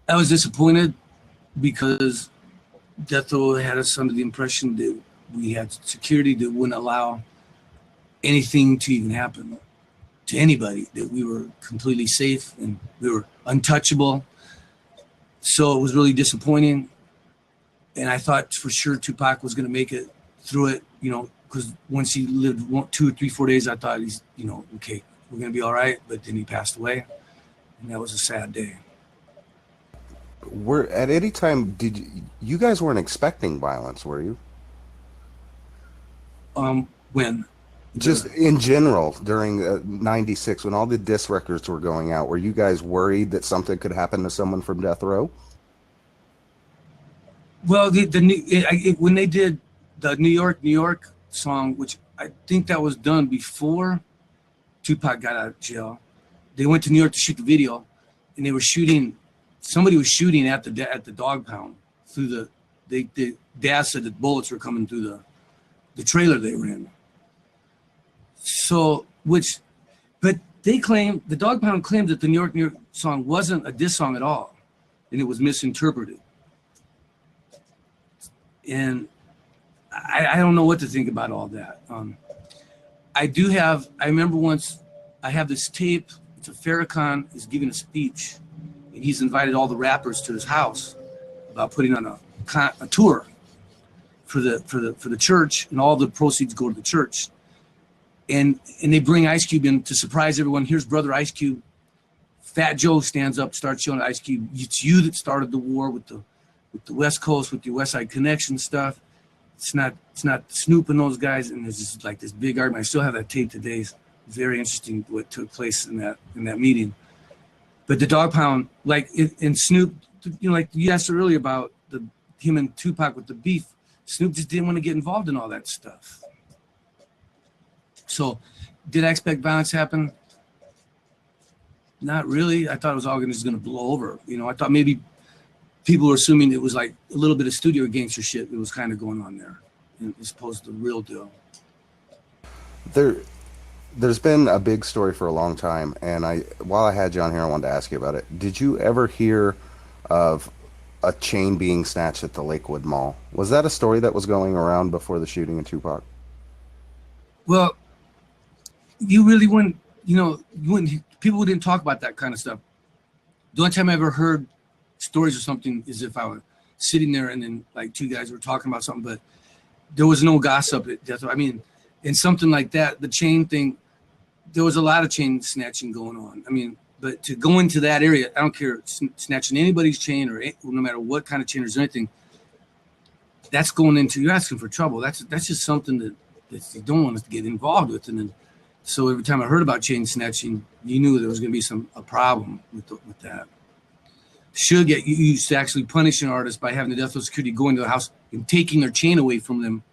I was disappointed, because Death Row had us under the impression that we had security that wouldn't allow anything to even happen to anybody, that we were completely safe and we were untouchable. So it was really disappointing. And I thought for sure Tupac was going to make it through it, because once he lived 2 or 3, 4 days, I thought he's, okay, we're going to be all right. But then he passed away, and that was a sad day. At any time, you guys weren't expecting violence, were you? When? Just in general, during '96, when all the diss records were going out, were you guys worried that something could happen to someone from Death Row? Well, when they did the New York song, which I think that was done before Tupac got out of jail, they went to New York to shoot the video, and they were shooting. Somebody was shooting at the dog pound through the dad said that bullets were coming through the trailer they were in. So, but They claim, the Dog Pound claimed that the New York song wasn't a diss song at all, and it was misinterpreted. And I don't know what to think about all that. I remember once I have this tape. It's a Farrakhan is giving a speech, and he's invited all the rappers to his house about putting on a tour for the church, and all the proceeds go to the church. And they bring Ice Cube in to surprise everyone. Here's Brother Ice Cube. Fat Joe stands up, starts showing Ice Cube, it's you that started the war with the West Coast, with your West Side Connection stuff. It's not Snoop and those guys. And there's just like this big argument. I still have that tape today. It's very interesting what took place in that meeting. But the Dog Pound, like in Snoop, you know, like you asked earlier about him and Tupac with the beef. Snoop just didn't want to get involved in all that stuff. So, did I expect violence to happen? Not really. I thought it was all just going to blow over. You know, I thought maybe people were assuming it was like a little bit of studio gangster shit that was kind of going on there, as opposed to the real deal. There's been a big story for a long time, and while I had you on here, I wanted to ask you about it. Did you ever hear of a chain being snatched at the Lakewood Mall? Was that a story that was going around before the shooting of Tupac? Well, you really wouldn't, people didn't talk about that kind of stuff. The only time I ever heard stories or something is if I was sitting there and then like two guys were talking about something, but there was no gossip. I mean, in something like that, the chain thing, there was a lot of chain snatching going on. I mean, but to go into that area, I don't care, snatching anybody's chain or no matter what kind of chain or anything, that's going into, you're asking for trouble. That's just something that you don't want to get involved with. And then, so every time I heard about chain snatching, you knew there was going to be a problem with that. Should get you used to actually punish an artist by having the death row security go into the house and taking their chain away from them.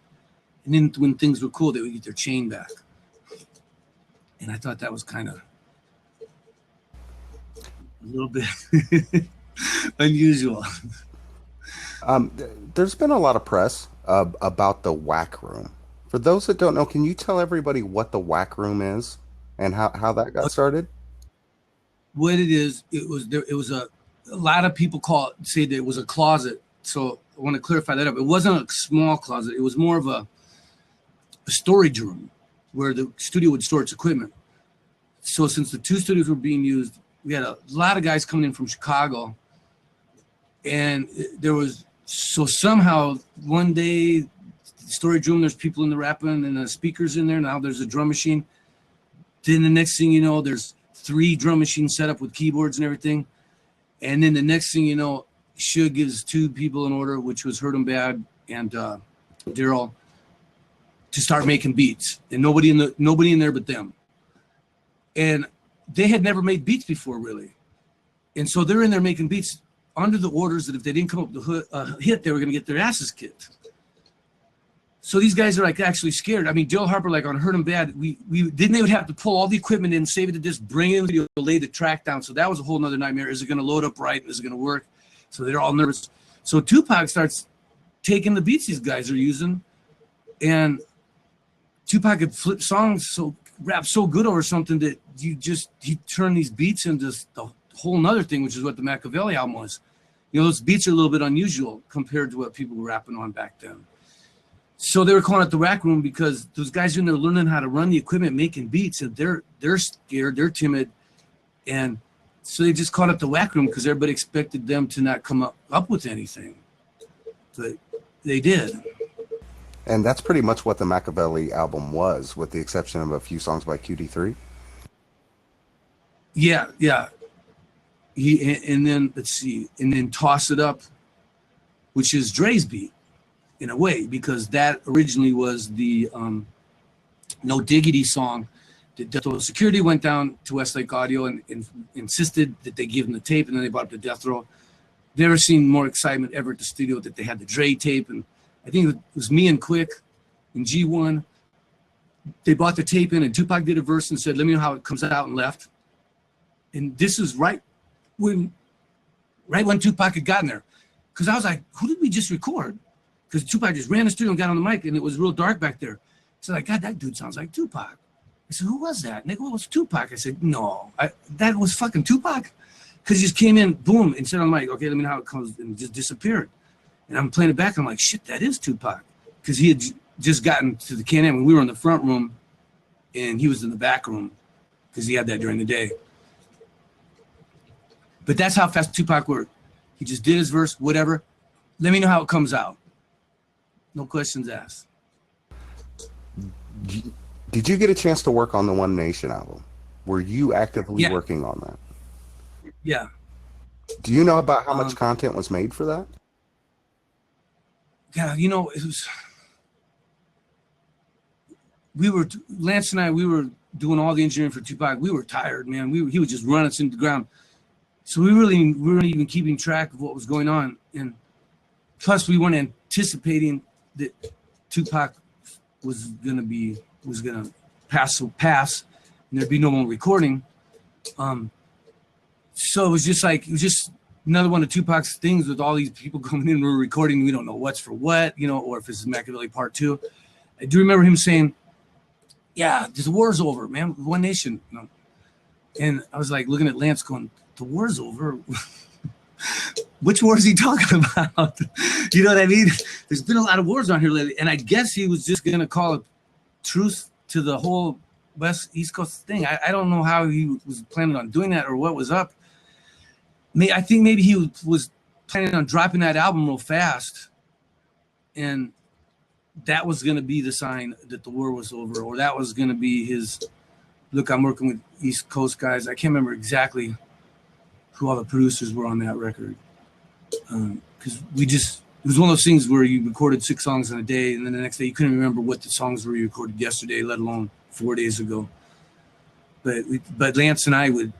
And then when things were cool, they would get their chain back. And I thought that was kind of a little bit unusual. There's been a lot of press about the Whack Room. For those that don't know, can you tell everybody what the Whack Room is and how that got started? What it is, it was a lot of people say that it was a closet. So I want to clarify that up. It wasn't a small closet. It was more of a storage room where the studio would store its equipment. So since the two studios were being used, we had a lot of guys coming in from Chicago. And somehow one day, storage room, there's people in the rapping and the speakers in there. Now there's a drum machine. Then the next thing you know, there's 3 drum machines set up with keyboards and everything. And then the next thing you know, Suge gives 2 people an order, which was Hurt 'Em Bad and Daryl, to start making beats. And nobody in there but them. And they had never made beats before, really. And so they're in there making beats under the orders that if they didn't come up with a hit, they were going to get their asses kicked. So these guys are like actually scared. I mean, Joe Harper, like on Hurt 'Em Bad, they would have to pull all the equipment in, save it to disc, bring it in to lay the track down. So that was a whole nother nightmare. Is it going to load up right? Is it going to work? So they're all nervous. So Tupac starts taking the beats these guys are using, and Tupac had flipped songs, rap so good over something that he turned these beats into the whole nother thing, which is what the Machiavelli album was. Those beats are a little bit unusual compared to what people were rapping on back then. So they were calling it the Whack Room because those guys are in there learning how to run the equipment, making beats, and they're scared, they're timid. And so they just called it the Whack Room because everybody expected them to not come up with anything. But they did. And that's pretty much what the Machiavelli album was, with the exception of a few songs by QD3. Yeah. And then Toss It Up, which is Dre's beat in a way, because that originally was the No Diggity song that Death Row Security went down to Westlake Audio and insisted that they give them the tape, and then they brought it to Death Row. Never seen more excitement ever at the studio that they had the Dre tape, and I think it was me and Quick and G1. They bought the tape in, and Tupac did a verse and said, "Let me know how it comes out," and left. And this is right when Tupac had gotten there. Because I was like, who did we just record? Because Tupac just ran the studio and got on the mic, and it was real dark back there. So like, God, that dude sounds like Tupac. I said, who was that? And they go, it was Tupac. I said, no, that was fucking Tupac. Because he just came in, boom, and said, I'm like, okay, let me know how it comes, and just disappeared. And I'm playing it back. I'm like, shit, that is Tupac. Because he had just gotten to the Can-Am, and we were in the front room, and he was in the back room, because he had that during the day. But that's how fast Tupac worked. He just did his verse, whatever. Let me know how it comes out. No questions asked. Did you get a chance to work on the One Nation album? Were you actively working on that? Yeah. Do you know about how much content was made for that? Yeah, you know, it was. Lance and I, we were doing all the engineering for Tupac. We were tired, man. He would just run us into the ground. So we weren't even keeping track of what was going on. And plus we weren't anticipating that Tupac was gonna pass, and there'd be no more recording. So it was just another one of Tupac's things with all these people coming in. We're recording, we don't know what's for what, you know, or if this is Machiavelli Part 2. I do remember him saying, yeah, this war's over, man. One Nation. You know? And I was like looking at Lance going, the war's over? Which war is he talking about? You know what I mean? There's been a lot of wars on here lately. And I guess he was just going to call a truce to the whole East Coast thing. I don't know how he was planning on doing that or what was up. I think maybe he was planning on dropping that album real fast. And that was going to be the sign that the war was over, or that was going to be his, look, I'm working with East Coast guys. I can't remember exactly who all the producers were on that record. Because it was one of those things where you recorded 6 songs in a day, and then the next day you couldn't remember what the songs were you recorded yesterday, let alone 4 days ago. But Lance and I would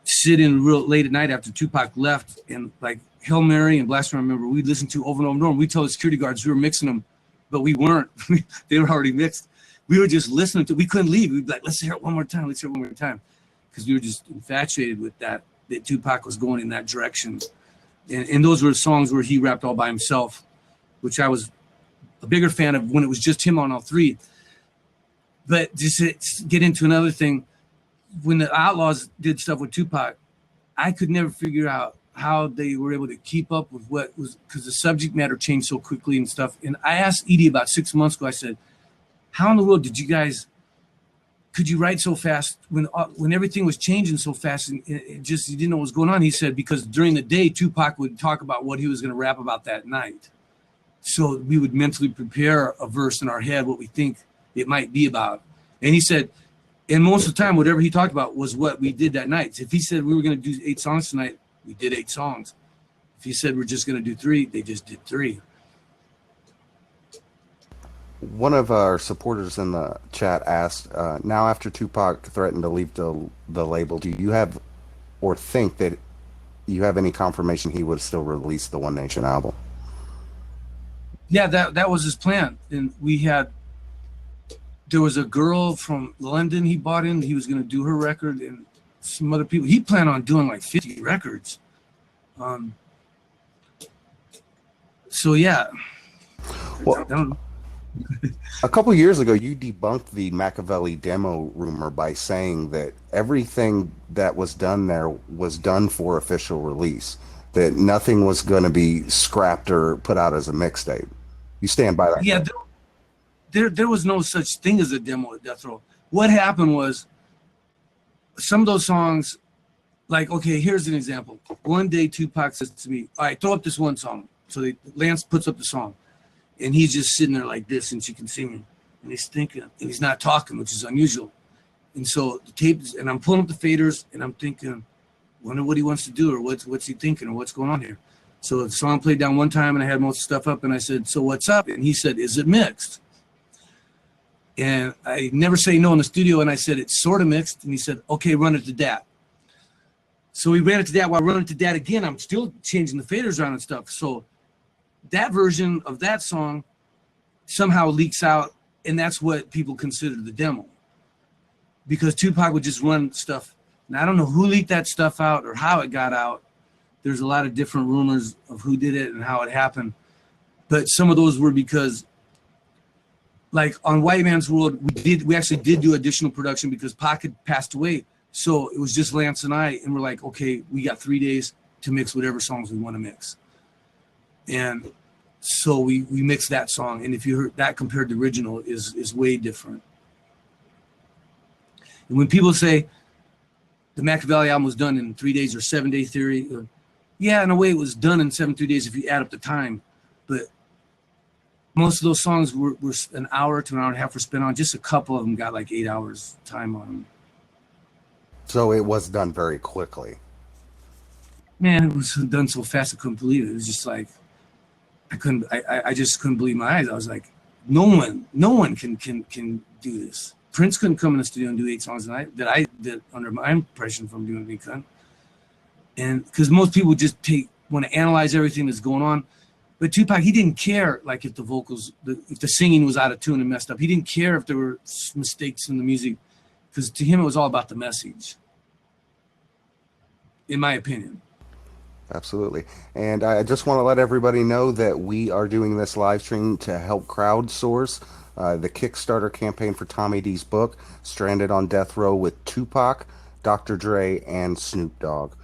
sit in real late at night after Tupac left, and like Hail Mary and Blast Remember, we'd listen to over and over and over. We'd tell the security guards we were mixing them, but we weren't. They were already mixed. We were just listening to. We couldn't leave. We'd be like, let's hear it one more time. Let's hear it one more time, because we were just infatuated with that Tupac was going in that direction. And those were songs where he rapped all by himself, which I was a bigger fan of when it was just him on all 3. But just to get into another thing, when the Outlaws did stuff with Tupac, I could never figure out how they were able to keep up with what was, because the subject matter changed so quickly and stuff. And I asked Edie about 6 months ago, I said, how in the world could you write so fast when everything was changing so fast, and you didn't know what was going on? He said, because during the day, Tupac would talk about what he was going to rap about that night. So we would mentally prepare a verse in our head, what we think it might be about. And he said, and most of the time, whatever he talked about was what we did that night. So if he said we were going to do 8 songs tonight, we did 8 songs. If he said we're just going to do 3, they just did 3. One of our supporters in the chat asked, now after Tupac threatened to leave the label, do you have or think that you have any confirmation he would still release the One Nation album? Yeah, that was his plan. And there was a girl from London he bought in. He was going to do her record, and some other people. He planned on doing like 50 records. So yeah. Well, I don't know. A couple years ago, you debunked the Machiavelli demo rumor by saying that everything that was done there was done for official release, that nothing was going to be scrapped or put out as a mixtape. You stand by that? Yeah, there was no such thing as a demo at Death Row. What happened was some of those songs, like, okay, here's an example. One day Tupac says to me, all right, throw up this one song. So Lance puts up the song. And he's just sitting there like this, and she can see me. And he's thinking, and he's not talking, which is unusual. And so the tape is, and I'm pulling up the faders, and I'm thinking, wonder what he wants to do, or what's he thinking, or what's going on here. So the song played down one time, and I had most stuff up, and I said, so what's up? And he said, is it mixed? And I never say no in the studio, and I said, it's sort of mixed. And he said, okay, run it to that. So we ran it to that. While running to that again, I'm still changing the faders around and stuff. So that version of that song somehow leaks out, and that's what people consider the demo, because Tupac would just run stuff. And I don't know who leaked that stuff out or how it got out. There's a lot of different rumors of who did it and how it happened, but some of those were because like on White Man's World, we actually did do additional production because Pac had passed away. So it was just Lance and I, and we're like, okay, we got 3 days to mix whatever songs we want to mix. And so we mixed that song. And if you heard that compared to the original is way different. And when people say the Machiavelli album was done in 3 days or 7 Day Theory, yeah, in a way it was done in 7 days if you add up the time. But most of those songs were an hour to an hour and a half were spent on. Just a couple of them got like 8 hours time on them. So it was done very quickly. Man, it was done so fast I couldn't believe it. It was just like I just couldn't believe my eyes. I was like, no one can do this. Prince couldn't come in the studio and do 8 songs a night that I did under my impression from doing UNCUT. And because most people just want to analyze everything that's going on. But 2Pac, he didn't care like if the vocals, if the singing was out of tune and messed up. He didn't care if there were mistakes in the music, because to him it was all about the message, in my opinion. Absolutely. And I just want to let everybody know that we are doing this live stream to help crowdsource the Kickstarter campaign for Tommy D's book, Stranded on Death Row with 2Pac, Dr. Dre, and Snoop Dogg.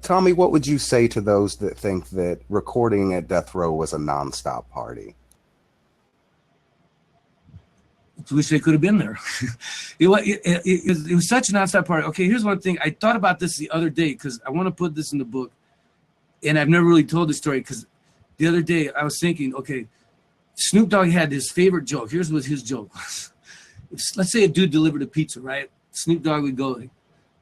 Tommy, what would you say to those that think that recording at Death Row was a nonstop party? I wish they could have been there. It was such a nonstop party. Okay, here's one thing. I thought about this the other day because I want to put this in the book. And I've never really told the story because the other day I was thinking, okay, Snoop Dogg had his favorite joke. Here's what his joke was. Let's say a dude delivered a pizza, right? Snoop Dogg would go like,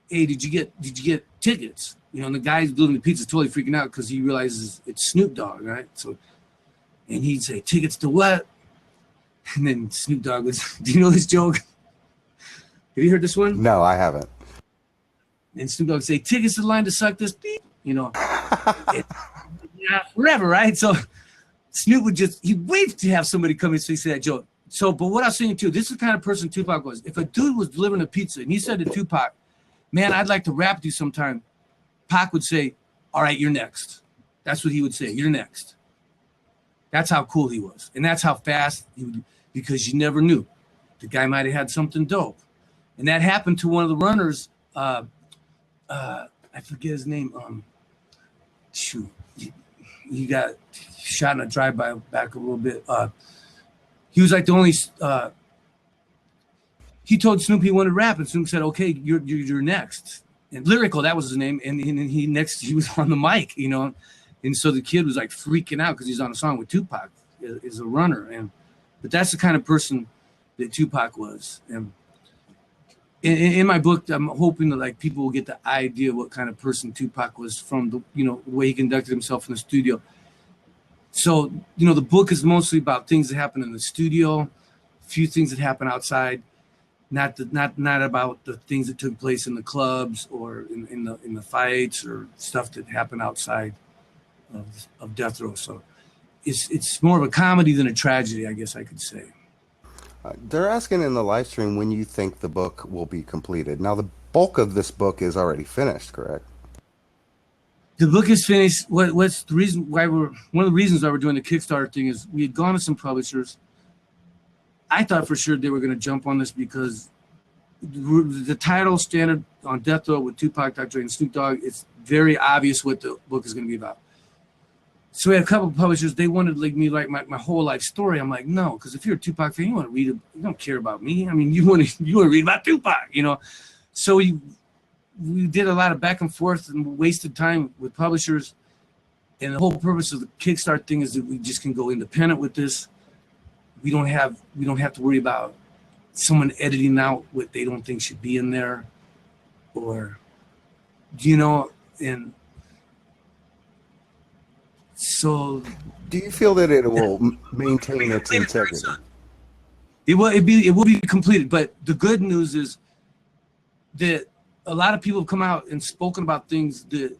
hey, did you get tickets? You know, and the guy who's delivering the pizza is totally freaking out because he realizes it's Snoop Dogg, right? So, and he'd say, tickets to what? And then Snoop Dogg was, do you know this joke? Have you heard this one? No, I haven't. And Snoop Dogg would say, tickets to the line to suck this beep, you know. Yeah, forever, right? So Snoop would he'd wait to have somebody come and say that joke. So, but what I was saying too, this is the kind of person 2Pac was. If a dude was delivering a pizza and he said to 2Pac, man, I'd like to rap with you sometime, Pac would say, all right, you're next. That's what he would say, you're next. That's how cool he was. And that's how fast he would, because you never knew. The guy might have had something dope. And that happened to one of the runners, I forget his name. He got shot in a drive-by back a little bit. He was like the only. He told Snoop he wanted to rap, and Snoop said, "Okay, you're next." And Lyrical, that was his name, and he was on the mic, you know, and so the kid was like freaking out because he's on a song with 2Pac, is a runner, but that's the kind of person that 2Pac was, and. In my book, I'm hoping that like people will get the idea of what kind of person 2Pac was from the way he conducted himself in the studio. So the book is mostly about things that happen in the studio, a few things that happen outside, not about the things that took place in the clubs or in the fights or stuff that happened outside of Death Row. So it's more of a comedy than a tragedy, I guess I could say. They're asking in the live stream when you think the book will be completed. Now, the bulk of this book is already finished, correct? The book is finished. What's the reason why one of the reasons why we're doing the Kickstarter thing is we had gone to some publishers. I thought for sure they were going to jump on this because the title, Standard on Death Row with 2Pac, Dr. Dre, and Snoop Dogg, it's very obvious what the book is going to be about. So we had a couple of publishers, they wanted me to write my whole life story. I'm like, no, because if you're a 2Pac fan, you want to read it. You don't care about me. I mean, you want to read about 2Pac, So we did a lot of back and forth and wasted time with publishers. And the whole purpose of the Kickstarter thing is that we just can go independent with this. We don't have to worry about someone editing out what they don't think should be in there, or and. So, do you feel that it will maintain its integrity? It will be completed, but the good news is that a lot of people have come out and spoken about things that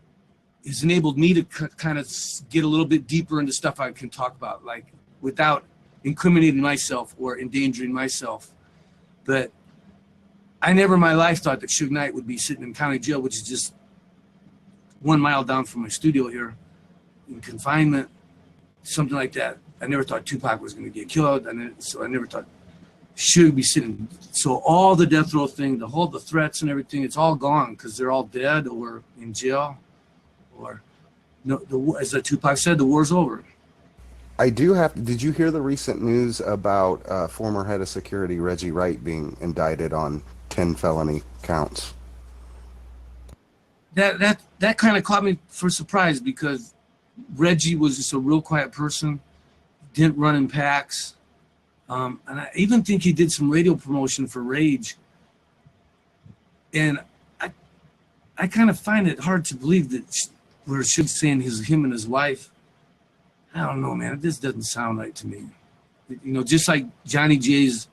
has enabled me to kind of get a little bit deeper into stuff I can talk about, like without incriminating myself or endangering myself. But I never in my life thought that Suge Knight would be sitting in county jail, which is just 1 mile down from my studio here, in confinement, something like that. I never thought 2Pac was going to get killed, so I never thought should be sitting. So all the death row thing, the threats and everything, it's all gone because they're all dead or in jail, or no. As the 2Pac said, the war's over. Did you hear the recent news about former head of security Reggie Wright being indicted on 10 felony counts? That kind of caught me for surprise because Reggie was just a real quiet person, didn't run in packs. And I even think he did some radio promotion for Rage. And I kind of find it hard to believe that we're saying him and his wife. I don't know, man. This doesn't sound right to me. You know, just like Johnny J's,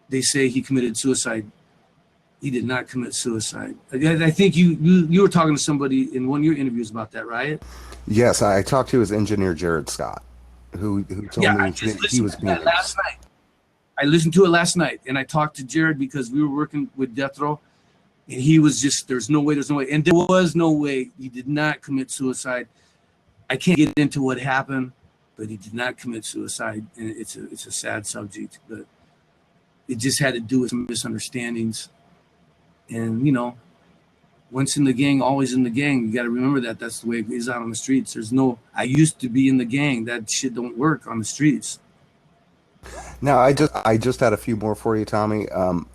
they say he committed suicide. He did not commit suicide. I think you were talking to somebody in one of your interviews about that, right? Yes, I talked to his engineer, Jared Scott, who told me he was being last night. I listened to it last night, and I talked to Jared because we were working with Death Row, and he was just, there's no way. And there was no way. He did not commit suicide. I can't get into what happened, but he did not commit suicide, and it's a sad subject, but it just had to do with some misunderstandings. And, you know, once in the gang, always in the gang. You got to remember that. That's the way it is out on the streets. I used to be in the gang. That shit don't work on the streets. Now, I just had a few more for you, Tommy.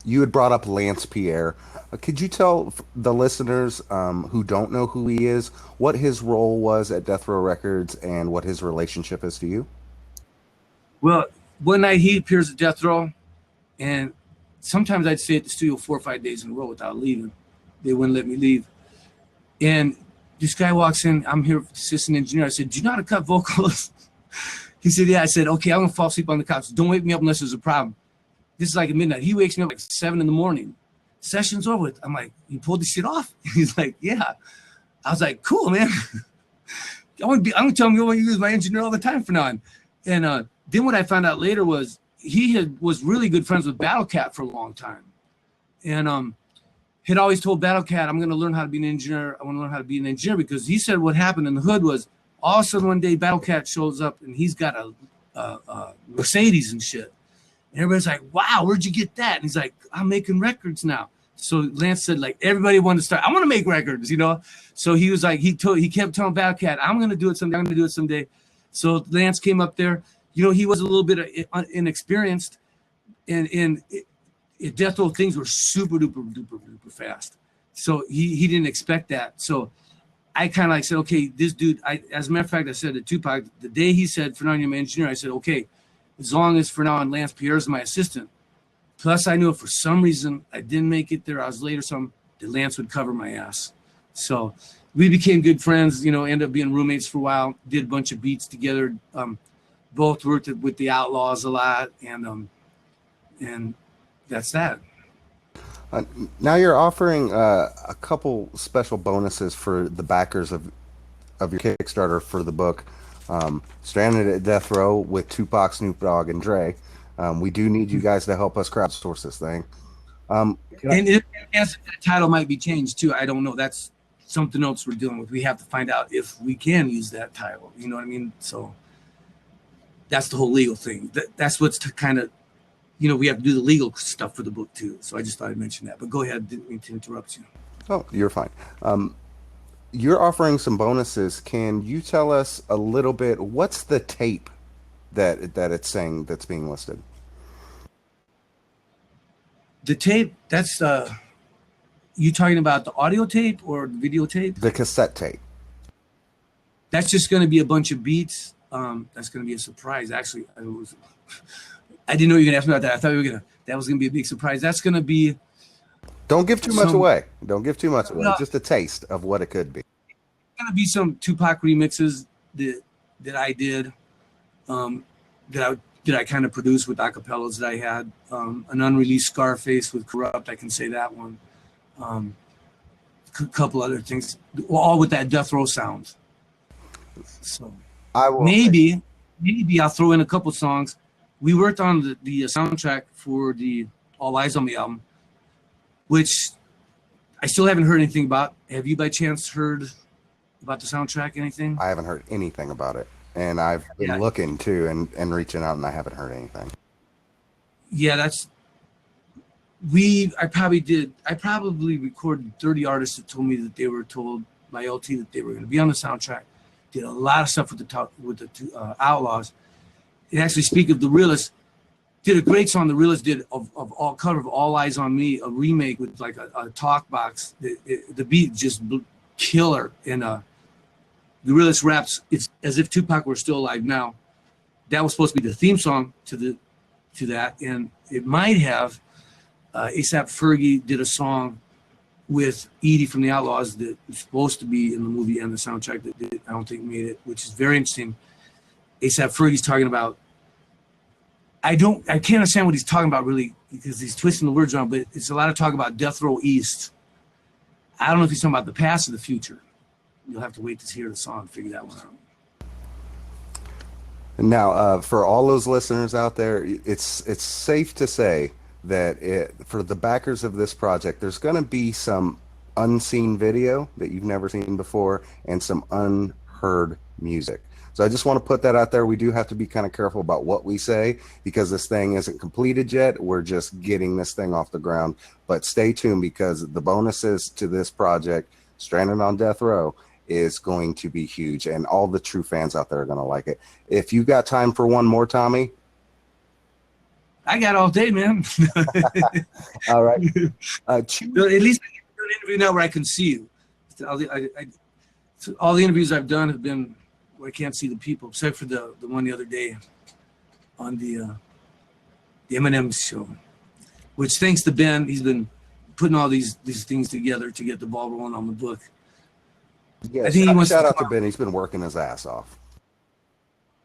You had brought up Lance Pierre. Could you tell the listeners who don't know who he is, what his role was at Death Row Records and what his relationship is to you? Well, one night he appears at Death Row, and sometimes I'd stay at the studio 4 or 5 days in a row without leaving. They wouldn't let me leave. And this guy walks in. I'm here, assistant engineer. I said, "Do you know how to cut vocals?" He said, "Yeah." I said, "Okay, I'm gonna fall asleep on the couch. Don't wake me up unless there's a problem." This is like at midnight. He wakes me up like 7 a.m. Session's over with. I'm like, "You pulled the shit off?" He's like, "Yeah." I was like, "Cool, man." I'm gonna tell him you want to use my engineer all the time from now on. And then what I found out later was he was really good friends with Battle Cat for a long time, and had always told Battle Cat, "I'm gonna learn how to be an engineer. I want to learn how to be an engineer," because he said what happened in the hood was all of a sudden one day Battle Cat shows up and he's got a Mercedes and shit. And everybody's like, "Wow, where'd you get that?" And he's like, "I'm making records now." So Lance said, like, everybody wanted to start, "I want to make records," you know? So he was like, he kept telling Battle Cat, "I'm going to do it someday. I'm going to do it someday." So Lance came up there. You know, he was a little bit inexperienced, and Death Row things were super duper fast. So he didn't expect that. So I kind of like said, "Okay, this dude," as a matter of fact, I said to 2Pac, the day he said, "For now, you're my engineer," I said, "Okay, as long as for now on Lance Pierre is my assistant." Plus, I knew if for some reason I didn't make it there, I was late or something, that Lance would cover my ass. So we became good friends, you know, ended up being roommates for a while, did a bunch of beats together. Both worked with the Outlaws a lot, and that's that. Now you're offering a couple special bonuses for the backers of your Kickstarter for the book, Stranded at Death Row with 2Pac, Snoop Dogg, and Dre. We do need you guys to help us crowdsource this thing. And the title might be changed too. I don't know. That's something else we're dealing with. We have to find out if we can use that title. You know what I mean? So that's the whole legal thing. That's what's kind of, you know, we have to do the legal stuff for the book too. So I just thought I'd mention that. But go ahead. Didn't mean to interrupt you. Oh, you're fine. You're offering some bonuses. Can you tell us a little bit? What's the tape that it's saying that's being listed? The tape, that's you talking about the audio tape or the video tape? The cassette tape. That's just going to be a bunch of beats. That's going to be a surprise. Actually, I didn't know you were going to ask me about that. I thought that was going to be a big surprise. That's going to be. Don't give too much away. Don't give too much away. Just a taste of what it could be. It's going to be some 2Pac remixes that I did, that I kind of produced with acapellas that I had. An unreleased Scarface with Corrupt, I can say that one. A couple other things, all with that Death Row sound. So I will maybe I'll throw in a couple songs. We worked on the soundtrack for the All Eyes on Me album, which I still haven't heard anything about. Have you by chance heard about the soundtrack, anything? I haven't heard anything about it. And I've been looking too and reaching out, and I haven't heard anything. yeah, I probably recorded 30 artists that told me that they were told by LT that they were going to be on the soundtrack. Did a lot of stuff with the Outlaws. And actually, speak of the Realists, did a great song. The Realists did of All Eyes on Me, a remake with like a talk box. The beat just killer. And the Realists raps, it's as if Tupac were still alive now. That was supposed to be the theme song to that, and it might have. A$AP Fergie did a song with Edie from the Outlaws that was supposed to be in the movie and the soundtrack that I don't think made it, which is very interesting. A$AP Fergie's talking about, I can't understand what he's talking about really because he's twisting the words around, but it's a lot of talk about Death Row East. I don't know if he's talking about the past or the future. You'll have to wait to hear the song and figure that one out. Now, for all those listeners out there, it's safe to say that for the backers of this project, there's going to be some unseen video that you've never seen before and some unheard music. So I just want to put that out there. We do have to be kind of careful about what we say because this thing isn't completed yet. We're just getting this thing off the ground. But stay tuned because the bonuses to this project, Stranded on Death Row, is going to be huge. And all the true fans out there are going to like it. If you got time for one more, Tommy. I got all day, man. All right. At least I can do an interview now where I can see you. All the interviews I've done have been where I can't see the people, except for the one the other day on the Eminem show, which thanks to Ben, he's been putting all these things together to get the ball rolling on the book. Yeah, I think he wants shout out to Ben. He's been working his ass off.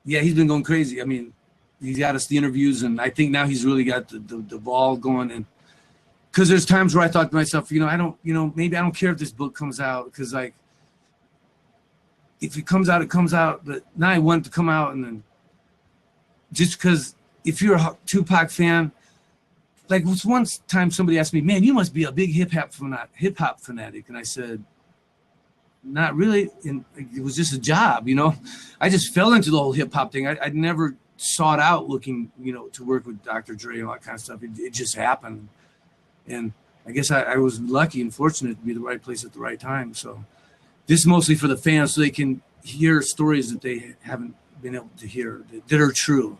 Yeah, he's been going crazy. I mean, he's got us the interviews, and I think now he's really got the ball going. And because there's times where I thought to myself, maybe I don't care if this book comes out because like if it comes out, it comes out. But now I want it to come out, and then just because if you're a Tupac fan, like was one time somebody asked me, "Man, you must be a big hip hop fanatic," and I said, "Not really." And it was just a job, I just fell into the whole hip hop thing. I never sought out looking, to work with Dr. Dre and all that kind of stuff. It just happened. And I guess I was lucky and fortunate to be the right place at the right time. So this is mostly for the fans so they can hear stories that they haven't been able to hear that are true.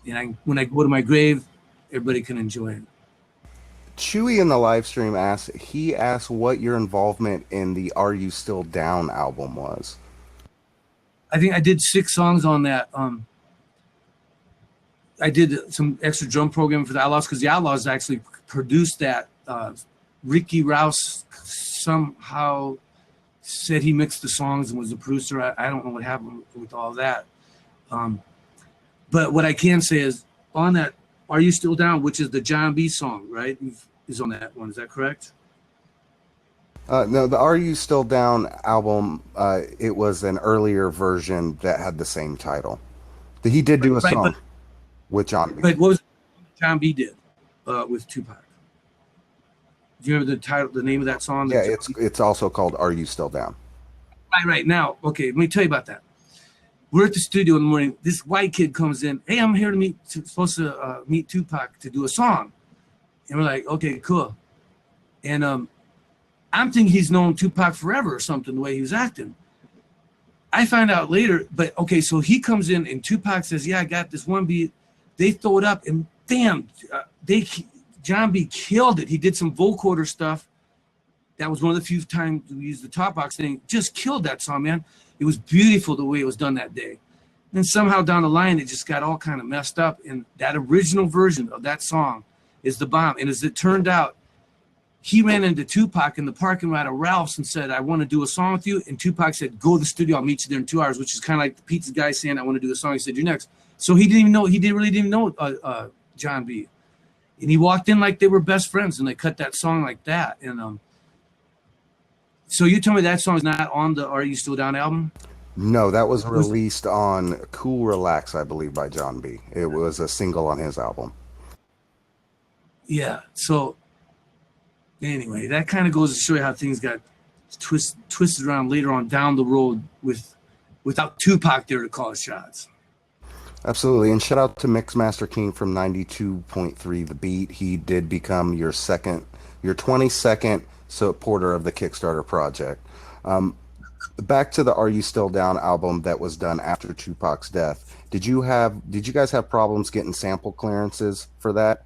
And when I go to my grave, everybody can enjoy it. Chewy in the live stream asked what your involvement in the Are You Still Down album was. I think I did 6 songs on that. I did some extra drum programming for the Outlaws because the Outlaws actually produced that. Ricky Rouse somehow said he mixed the songs and was the producer. I don't know what happened with all that. But what I can say is on that Are You Still Down, which is the John B song, right? Is on that one. Is that correct? No, the Are You Still Down album, it was an earlier version that had the same title. He did do a song with John B. But what was John B did with Tupac? Do you remember the title, the name of that song? Yeah, it's also called Are You Still Down? Right. Now, okay, let me tell you about that. We're at the studio in the morning. This white kid comes in. Hey, I'm here to supposed to meet Tupac to do a song. And we're like, okay, cool. And I'm thinking he's known Tupac forever or something, the way he was acting. I find out later, but okay, so he comes in and Tupac says, yeah, I got this one beat. They throw it up and bam, John B killed it. He did some vocoder stuff. That was one of the few times we used the top box thing. Just killed that song, man. It was beautiful the way it was done that day. And somehow down the line, it just got all kind of messed up. And that original version of that song is the bomb. And as it turned out, he ran into Tupac in the parking lot of Ralph's and said, I want to do a song with you. And Tupac said, go to the studio. I'll meet you there in 2 hours, which is kind of like the pizza guy saying, I want to do a song. He said, you're next. So he really didn't know John B. And he walked in like they were best friends and they cut that song like that. And so you tell me that song is not on the Are You Still Down album? No, that was released on Cool Relax, I believe, by John B. It was a single on his album. Yeah. So anyway, that kind of goes to show you how things got twisted around later on down the road without Tupac there to call shots. Absolutely. And shout out to Mixmaster King from 92.3 The Beat. He did become your 22nd supporter of the Kickstarter project. Um, Back to the Are You Still Down album that was done after 2Pac's death. Did you guys have problems getting sample clearances for that?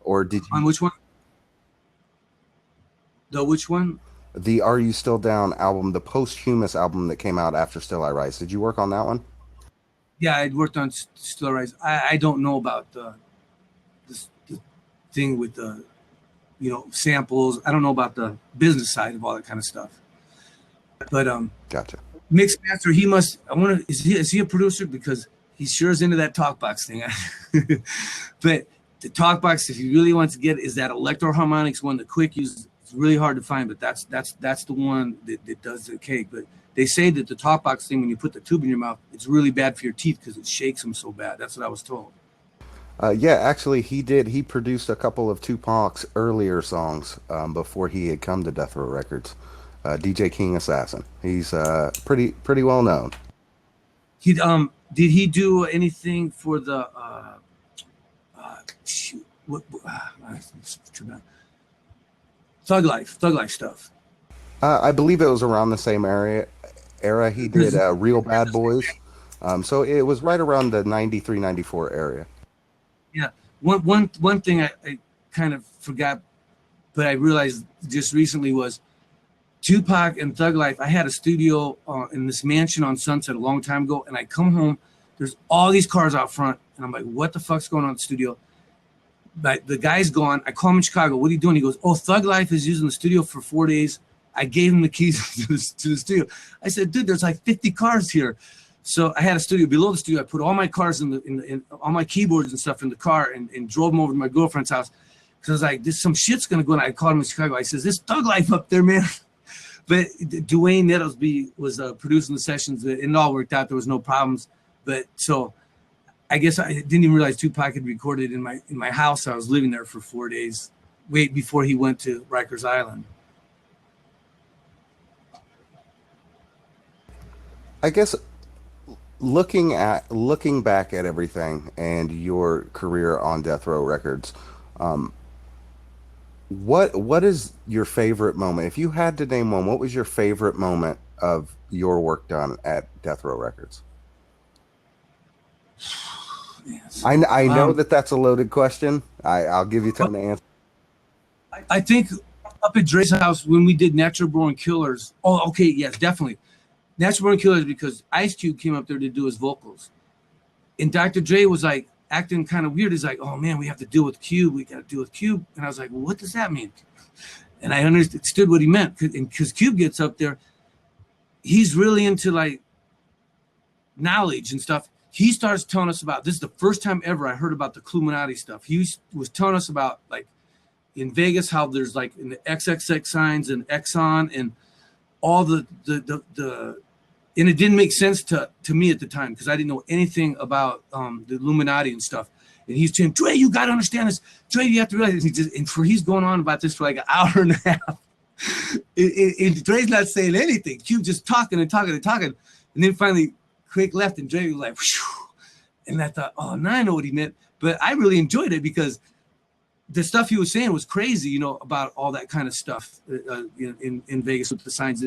Or did On you which one? The which one? the Are You Still Down album, the posthumous album that came out after Still I Rise? Did you work on that one? Yeah, I worked on Still Rise. I don't know about the thing with the samples. I don't know about the business side of all that kind of stuff. But Gotcha. Mixmaster, he must. I wonder, is he a producer? Because he sure is into that talk box thing. But the talk box, if you really want to get, is that electro harmonics one, the quick use. It's really hard to find, but that's the one that does the cake. But they say that the talk box thing, when you put the tube in your mouth, it's really bad for your teeth because it shakes them so bad. That's what I was told. Yeah, actually, he did. He produced a couple of Tupac's earlier songs before he had come to Death Row Records. DJ King Assassin. He's pretty well known. He did he do anything for the shoot, Thug Life stuff? I believe it was around the same era. He did Real Bad Boys. So it was right around the 93, 94 area. Yeah. One thing I kind of forgot, but I realized just recently was 2Pac and Thug Life. I had a studio in this mansion on Sunset a long time ago, and I come home. There's all these cars out front, and I'm like, "What the fuck's going on in the studio?" But the guy's gone. I call him in Chicago. What are you doing? He goes, "Oh, Thug Life is using the studio for 4 days." I gave him the keys to the studio. I said, "Dude, there's like 50 cars here." So I had a studio below the studio. I put all my cars in all my keyboards and stuff in the car and drove them over to my girlfriend's house because I was like, "This some shit's gonna go on." I called him in Chicago. I says, "This Thug Life up there, man." But Dwayne Nettlesby was producing the sessions. It all worked out. There was no problems. But so I guess I didn't even realize 2Pac had recorded in my house. I was living there for 4 days, wait before he went to Rikers Island. I guess looking back at everything and your career on Death Row Records, um, what is your favorite moment? If you had to name one, what was your favorite moment of your work done at Death Row Records? Yes. I know that that's a loaded question. I'll give you time to answer. I think up at Dre's house when we did Natural Born Killers. Oh, okay, yes, definitely. Natural Born Killers because Ice Cube came up there to do his vocals. And Dr. Dre was like acting kind of weird. He's like, "Oh man, we have to deal with Cube. We got to deal with Cube." And I was like, "Well, what does that mean?" And I understood what he meant because Cube gets up there. He's really into like knowledge and stuff. He starts telling us about this is the first time ever I heard about the Illuminati stuff. He was telling us about like in Vegas how there's like in the XXX signs and Exxon and all the and it didn't make sense to me at the time because I didn't know anything about the Illuminati and stuff. And he's saying, "Dre, you got to understand this. Dre, you have to realize." He's going on about this for like an hour and a half. And Dre's not saying anything. Cube just talking and talking and talking. And then finally, Quick left, and Dre was like, "Whew." And I thought, "Oh, now I know what he meant." But I really enjoyed it because the stuff he was saying was crazy, about all that kind of stuff in Vegas with the signs.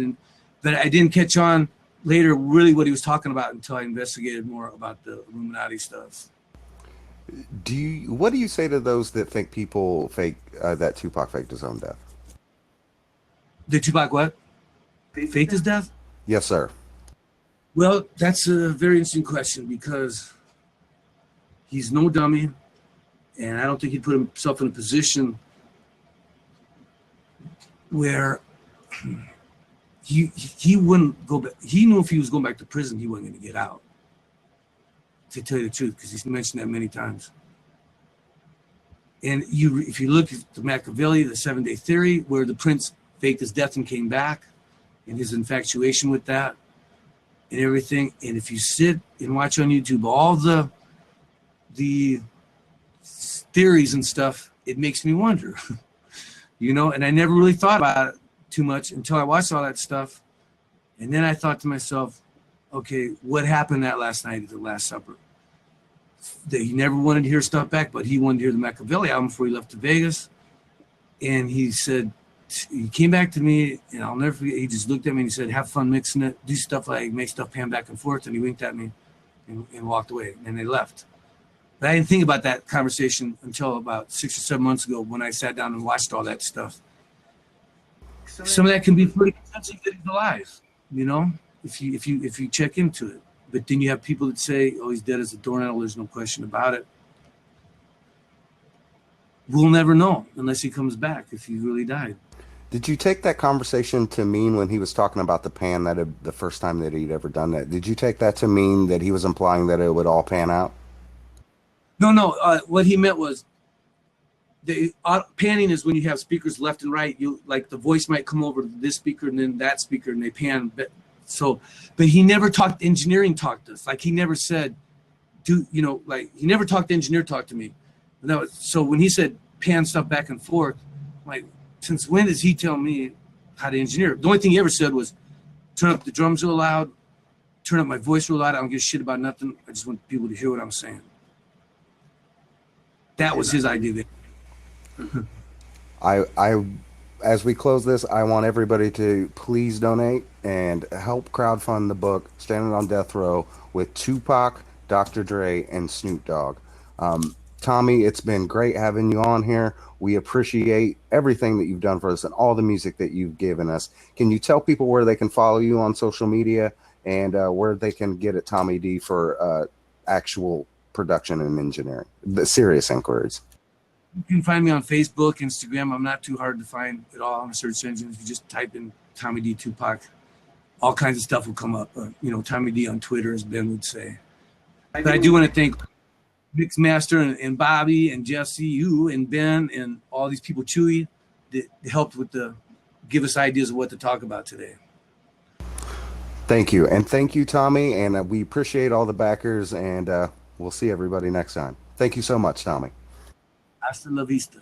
But I didn't catch on later really what he was talking about until I investigated more about the Illuminati stuff. What do you say to those that think people fake that Tupac faked his own death? Did Tupac what? Faked his death? Yes, sir. Well, that's a very interesting question because he's no dummy, and I don't think he'd put himself in a position where he wouldn't go back. He knew if he was going back to prison, he wasn't going to get out. To tell you the truth, because he's mentioned that many times. And if you look at the Machiavelli, the 7-Day Theory, where the prince faked his death and came back, and his infatuation with that, and everything. And if you sit and watch on YouTube all the theories and stuff, it makes me wonder, and I never really thought about it too much until I watched all that stuff. And then I thought to myself, okay, what happened that last night at the Last Supper? that he never wanted to hear stuff back, but he wanted to hear the Machiavelli album before he left to Vegas. And he said, he came back to me, and I'll never forget, he just looked at me and he said, have fun mixing it, do stuff like make stuff pan back and forth. And he winked at me and walked away, and they left. But I didn't think about that conversation until about 6 or 7 months ago when I sat down and watched all that stuff. Some of that can be pretty convincing that he's alive, you know, if you check into it. But then you have people that say, oh, he's dead as a doornail, there's no question about it. We'll never know unless he comes back, if he really died. Did you take that conversation to mean when he was talking about the pan the first time that he'd ever done that? Did you take that to mean that he was implying that it would all pan out? No. What he meant was the panning is when you have speakers left and right. You like the voice might come over this speaker and then that speaker, and they pan. But he never talked engineering talk to us. Like he never said, he never talked engineer talk to me. So when he said pan stuff back and forth, I'm like, since when does he tell me how to engineer? The only thing he ever said was turn up the drums real loud, turn up my voice real loud. I don't give a shit about nothing. I just want people to hear what I'm saying. That was his idea there. As we close this, I want everybody to please donate and help crowdfund the book Standing on Death Row with Tupac, Dr. Dre, and Snoop Dogg. Tommy, it's been great having you on here. We appreciate everything that you've done for us and all the music that you've given us. Can you tell people where they can follow you on social media and where they can get at Tommy D for actual production and engineering, the serious inquiries? You can find me on Facebook, Instagram. I'm not too hard to find at all on the search engine. If you just type in Tommy D Tupac, all kinds of stuff will come up. Tommy D on Twitter, as Ben would say. But I do want to thank Mixmaster and Bobby and Jesse, you and Ben and all these people, Chewy, that helped give us ideas of what to talk about today. Thank you. And thank you, Tommy. And we appreciate all the backers, and we'll see everybody next time. Thank you so much, Tommy. Hasta la vista.